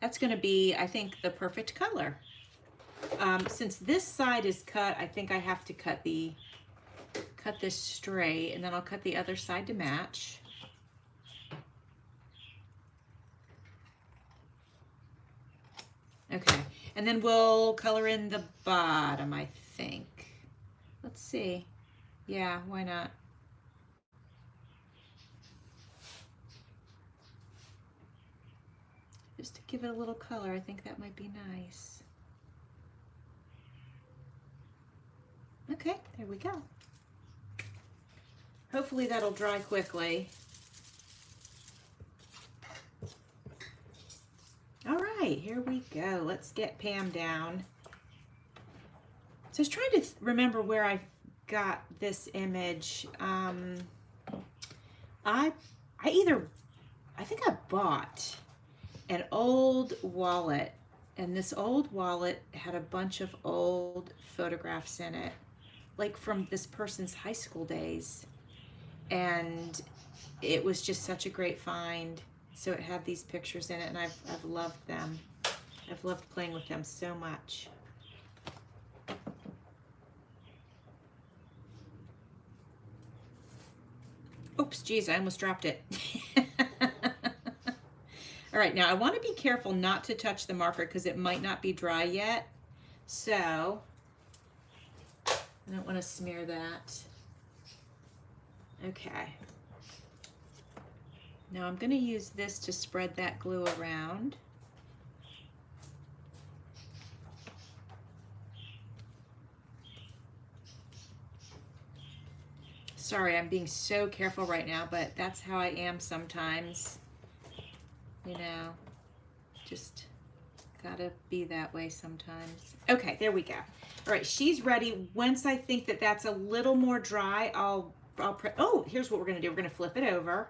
That's gonna be, I think, the perfect color. Since this side is cut, I think I have to cut this straight, and then I'll cut the other side to match. Okay, and then we'll color in the bottom, I think. Let's see. Yeah, why not? Just to give it a little color, I think that might be nice. Okay, there we go. Hopefully that'll dry quickly. All right, here we go. Let's get Pam down. So I was trying to remember where I got this image. I I think I bought an old wallet, and this old wallet had a bunch of old photographs in it, like from this person's high school days. And it was just such a great find. So it had these pictures in it, and I've loved them. I've loved playing with them so much. Oops, geez, I almost dropped it. All right, now I want to be careful not to touch the marker because it might not be dry yet. So I don't want to smear that. Okay. Now I'm going to use this to spread that glue around. Sorry, I'm being so careful right now, but that's how I am sometimes. You know, just gotta be that way sometimes. Okay, there we go. All right, she's ready. Once I think that that's a little more dry, oh, here's what we're gonna do. We're gonna flip it over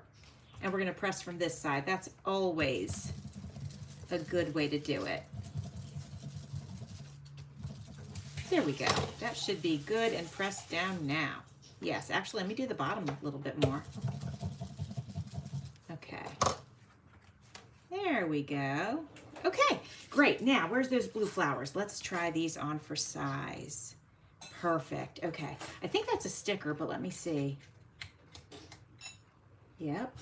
and we're gonna press from this side. That's always a good way to do it. There we go. That should be good and pressed down now. Yes, actually, let me do the bottom a little bit more. Okay. There we go. Okay, great. Now, where's those blue flowers? Let's try these on for size. Perfect. Okay. I think that's a sticker, but let me see. Yep.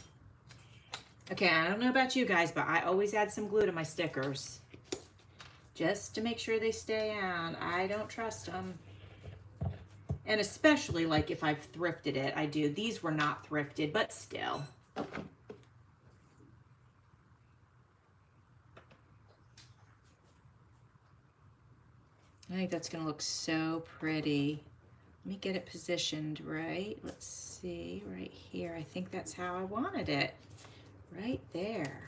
Okay, I don't know about you guys, but I always add some glue to my stickers just to make sure they stay on. I don't trust them. And especially like if I've thrifted it, I do. These were not thrifted, but still. I think that's gonna look so pretty. Let me get it positioned right. Let's see, right here. I think that's how I wanted it. Right there.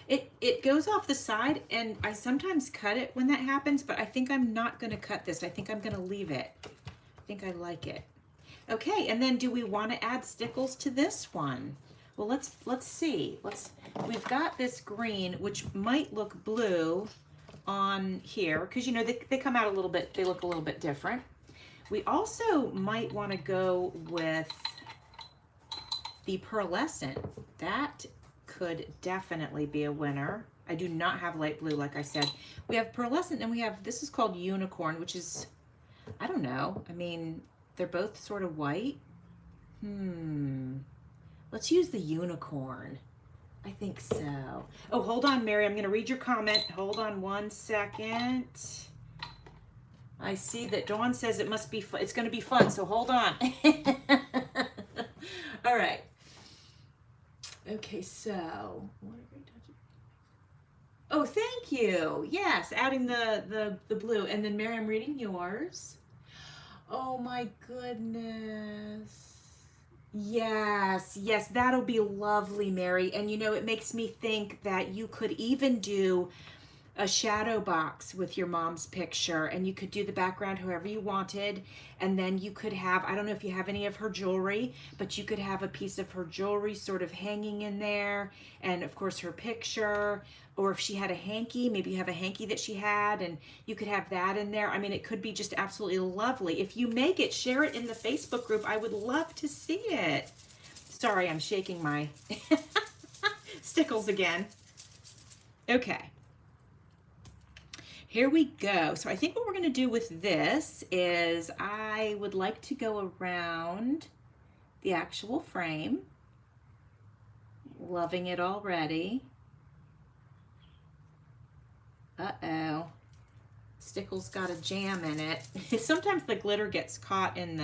It goes off the side, and I sometimes cut it when that happens, but I think I'm not gonna cut this. I think I'm gonna leave it. I think I like it. Okay, and then do we want to add stickles to this one? Well, let's see. We've got this green, which might look blue on here, because you know they come out a little bit, they look a little bit different. We also might want to go with the pearlescent. That could definitely be a winner. I do not have light blue, like I said. We have pearlescent, and we have, this is called unicorn, which is, I don't know. I mean, they're both sort of white. Let's use the unicorn. I think so. Oh, hold on, Mary. I'm going to read your comment. Hold on 1 second. I see that Dawn says it must be fun. It's going to be fun, so hold on. All right. Okay, so what are we touching? Oh, thank you. Yes, adding the blue. And then Mary, I'm reading yours. Oh my goodness. Yes, yes, that'll be lovely, Mary. And you know, it makes me think that you could even do a shadow box with your mom's picture, and you could do the background however you wanted, and then you could have, I don't know if you have any of her jewelry, but you could have a piece of her jewelry sort of hanging in there, and of course her picture, or if she had a hanky, maybe you have a hanky that she had, and you could have that in there. I mean, it could be just absolutely lovely. If you make it, share it in the Facebook group. I would love to see it. Sorry, I'm shaking my stickles again. Okay. Here we go. So I think what we're going to do with this is I would like to go around the actual frame. Loving it already. Uh-oh. Stickle's got a jam in it. Sometimes the glitter gets caught in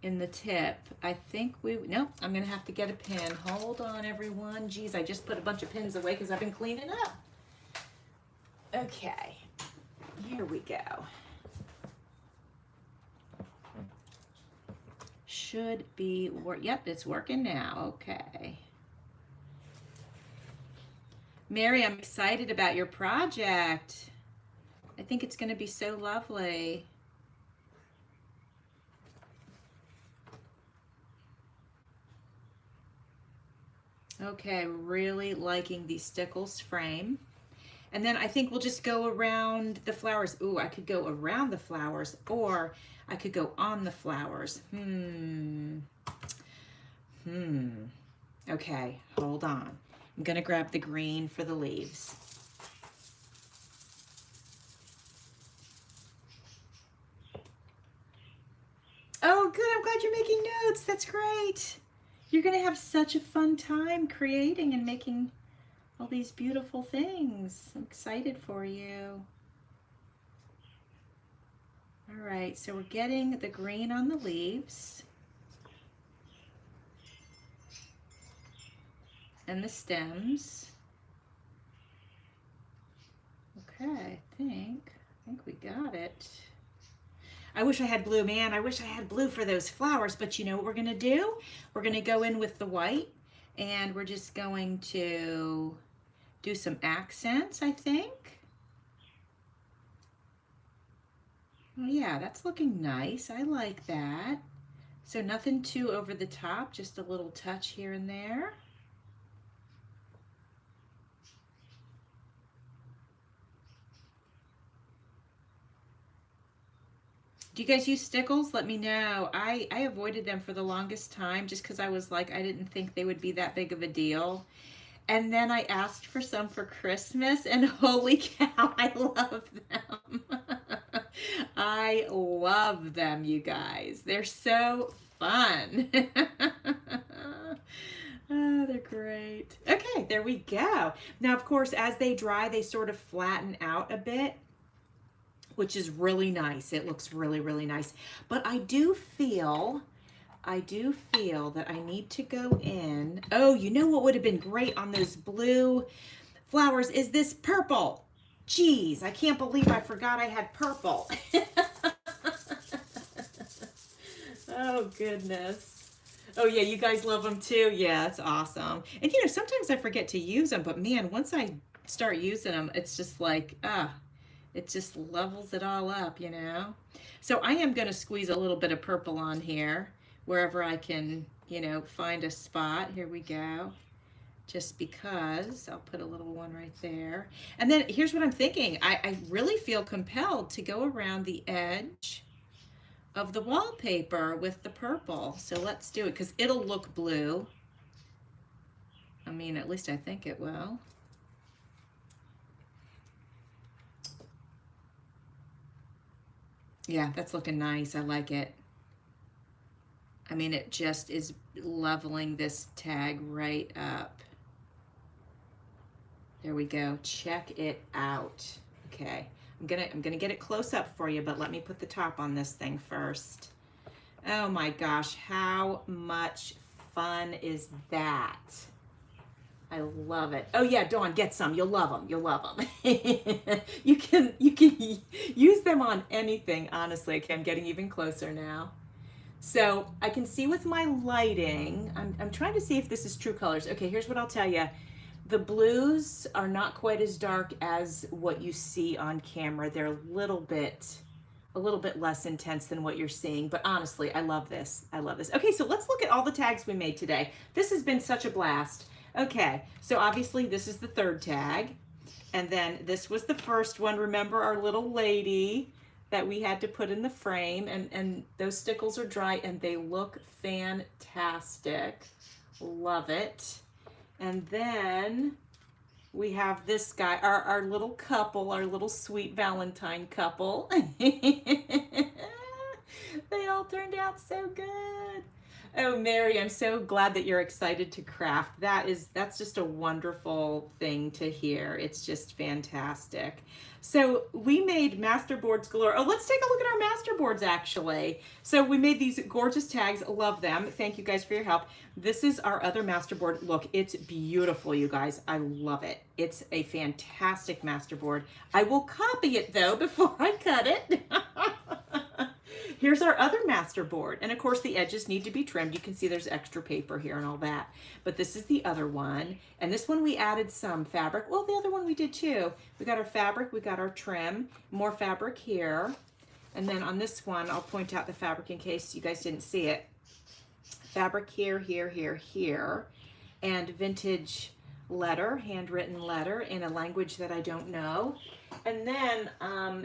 the tip. I think no, I'm going to have to get a pin. Hold on, everyone. Geez, I just put a bunch of pins away because I've been cleaning up. Okay, here we go. Should be yep, it's working now. Okay. Mary, I'm excited about your project. I think it's going to be so lovely. Okay, really liking the Stickles frame. And then I think we'll just go around the flowers. Ooh, I could go around the flowers, or I could go on the flowers. Okay, hold on. I'm gonna grab the green for the leaves. Oh, good, I'm glad you're making notes. That's great. You're gonna have such a fun time creating and making all these beautiful things. I'm excited for you. All right, so we're getting the green on the leaves and the stems. Okay, I think we got it. I wish I had blue, man. I wish I had blue for those flowers, but you know what we're gonna do? We're gonna go in with the white, and we're just going to do some accents, I think. Oh yeah, that's looking nice. I like that. So nothing too over the top, just a little touch here and there. Do you guys use stickles? Let me know. I avoided them for the longest time just because I was like, I didn't think they would be that big of a deal. And then I asked for some for Christmas, and holy cow, I love them. I love them, you guys. They're so fun. Oh, they're great. Okay, there we go. Now, of course, as they dry, they sort of flatten out a bit, which is really nice. It looks really, really nice. But I do feel that I need to go in. Oh, you know what would have been great on those blue flowers is this purple. Geez, I can't believe I forgot I had purple. Oh, goodness. Oh, yeah, you guys love them too? Yeah, it's awesome. And, you know, sometimes I forget to use them, but man, once I start using them, it's just like, it just levels it all up, you know? So I am going to squeeze a little bit of purple on here wherever I can, you know, find a spot. Here we go. Just because I'll put a little one right there. And then here's what I'm thinking. I really feel compelled to go around the edge of the wallpaper with the purple. So let's do it because it'll look blue. I mean, at least I think it will. Yeah, that's looking nice. I like it. I mean, it just is leveling this tag right up. There we go. Check it out. Okay. I'm gonna get it close up for you, but let me put the top on this thing first. Oh my gosh, how much fun is that? I love it. Oh yeah, Dawn, get some. You'll love them. You'll love them. you can use them on anything, honestly. Okay, I'm getting even closer now. So I can see with my lighting, I'm trying to see if this is true colors. Okay, here's what I'll tell you. The blues are not quite as dark as what you see on camera. They're a little bit less intense than what you're seeing, but honestly, I love this. I love this. Okay, so let's look at all the tags we made today. This has been such a blast. Okay, so obviously this is the third tag, and then this was the first one. Remember our little lady that we had to put in the frame, and those stickles are dry and they look fantastic. Love it. And then we have this guy, our little couple, our little sweet Valentine couple. They all turned out so good. Oh, Mary, I'm so glad that you're excited to craft. That's just a wonderful thing to hear. It's just fantastic. So we made masterboards galore. Oh, let's take a look at our masterboards, actually. So we made these gorgeous tags. Love them. Thank you guys for your help. This is our other masterboard. Look, it's beautiful, you guys. I love it. It's a fantastic masterboard. I will copy it, though, before I cut it. Here's our other masterboard. And of course the edges need to be trimmed. You can see there's extra paper here and all that. But this is the other one. And this one we added some fabric. Well, the other one we did too. We got our fabric, we got our trim, more fabric here. And then on this one, I'll point out the fabric in case you guys didn't see it. Fabric here, here, here, here. and vintage letter, handwritten letter in a language that I don't know. And then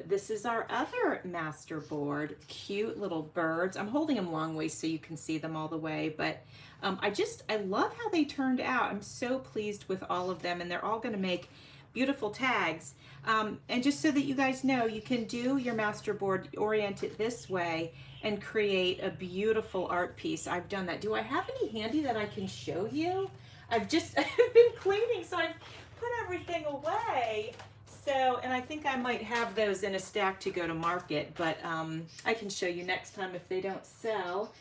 this is our other masterboard, cute little birds. I'm holding them long ways so you can see them all the way, but I love how they turned out. I'm so pleased with all of them, and they're all gonna make beautiful tags. And just so that you guys know, you can do your masterboard, orient it this way, and create a beautiful art piece. I've done that. Do I have any handy that I can show you? I've been cleaning, so I've put everything away. So, and I think I might have those in a stack to go to market, but I can show you next time if they don't sell.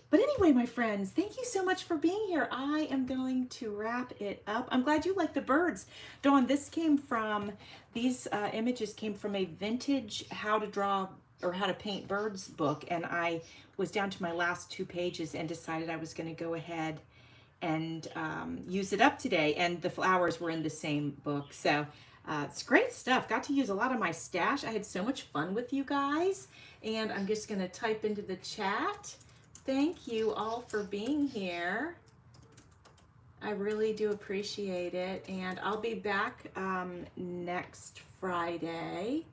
But anyway, my friends, thank you so much for being here. I am going to wrap it up. I'm glad you like the birds. Dawn, these images came from a vintage how to draw or how to paint birds book, and I was down to my last 2 pages and decided I was going to go ahead and use it up today, and the flowers were in the same book. So it's great stuff. Got to use a lot of my stash. I had so much fun with you guys, and I'm just going to type into the chat. Thank you all for being here. I really do appreciate it, and I'll be back next Friday.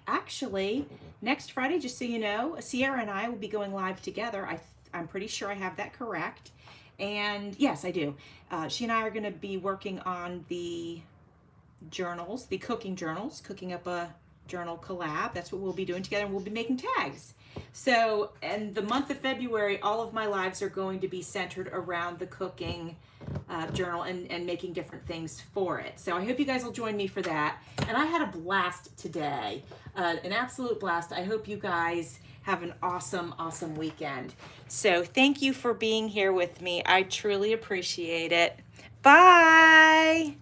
Actually, next Friday, just so you know, Sierra and I will be going live together. I'm pretty sure I have that correct. And yes, I do. She and I are going to be working on the journals, the cooking journals, cooking up a journal collab. That's what we'll be doing together, and we'll be making tags. So, and the month of February, all of my lives are going to be centered around the cooking journal and making different things for it. So I hope you guys will join me for that. And I had a blast today, an absolute blast. I hope you guys have an awesome, awesome weekend. So thank you for being here with me. I truly appreciate it. Bye.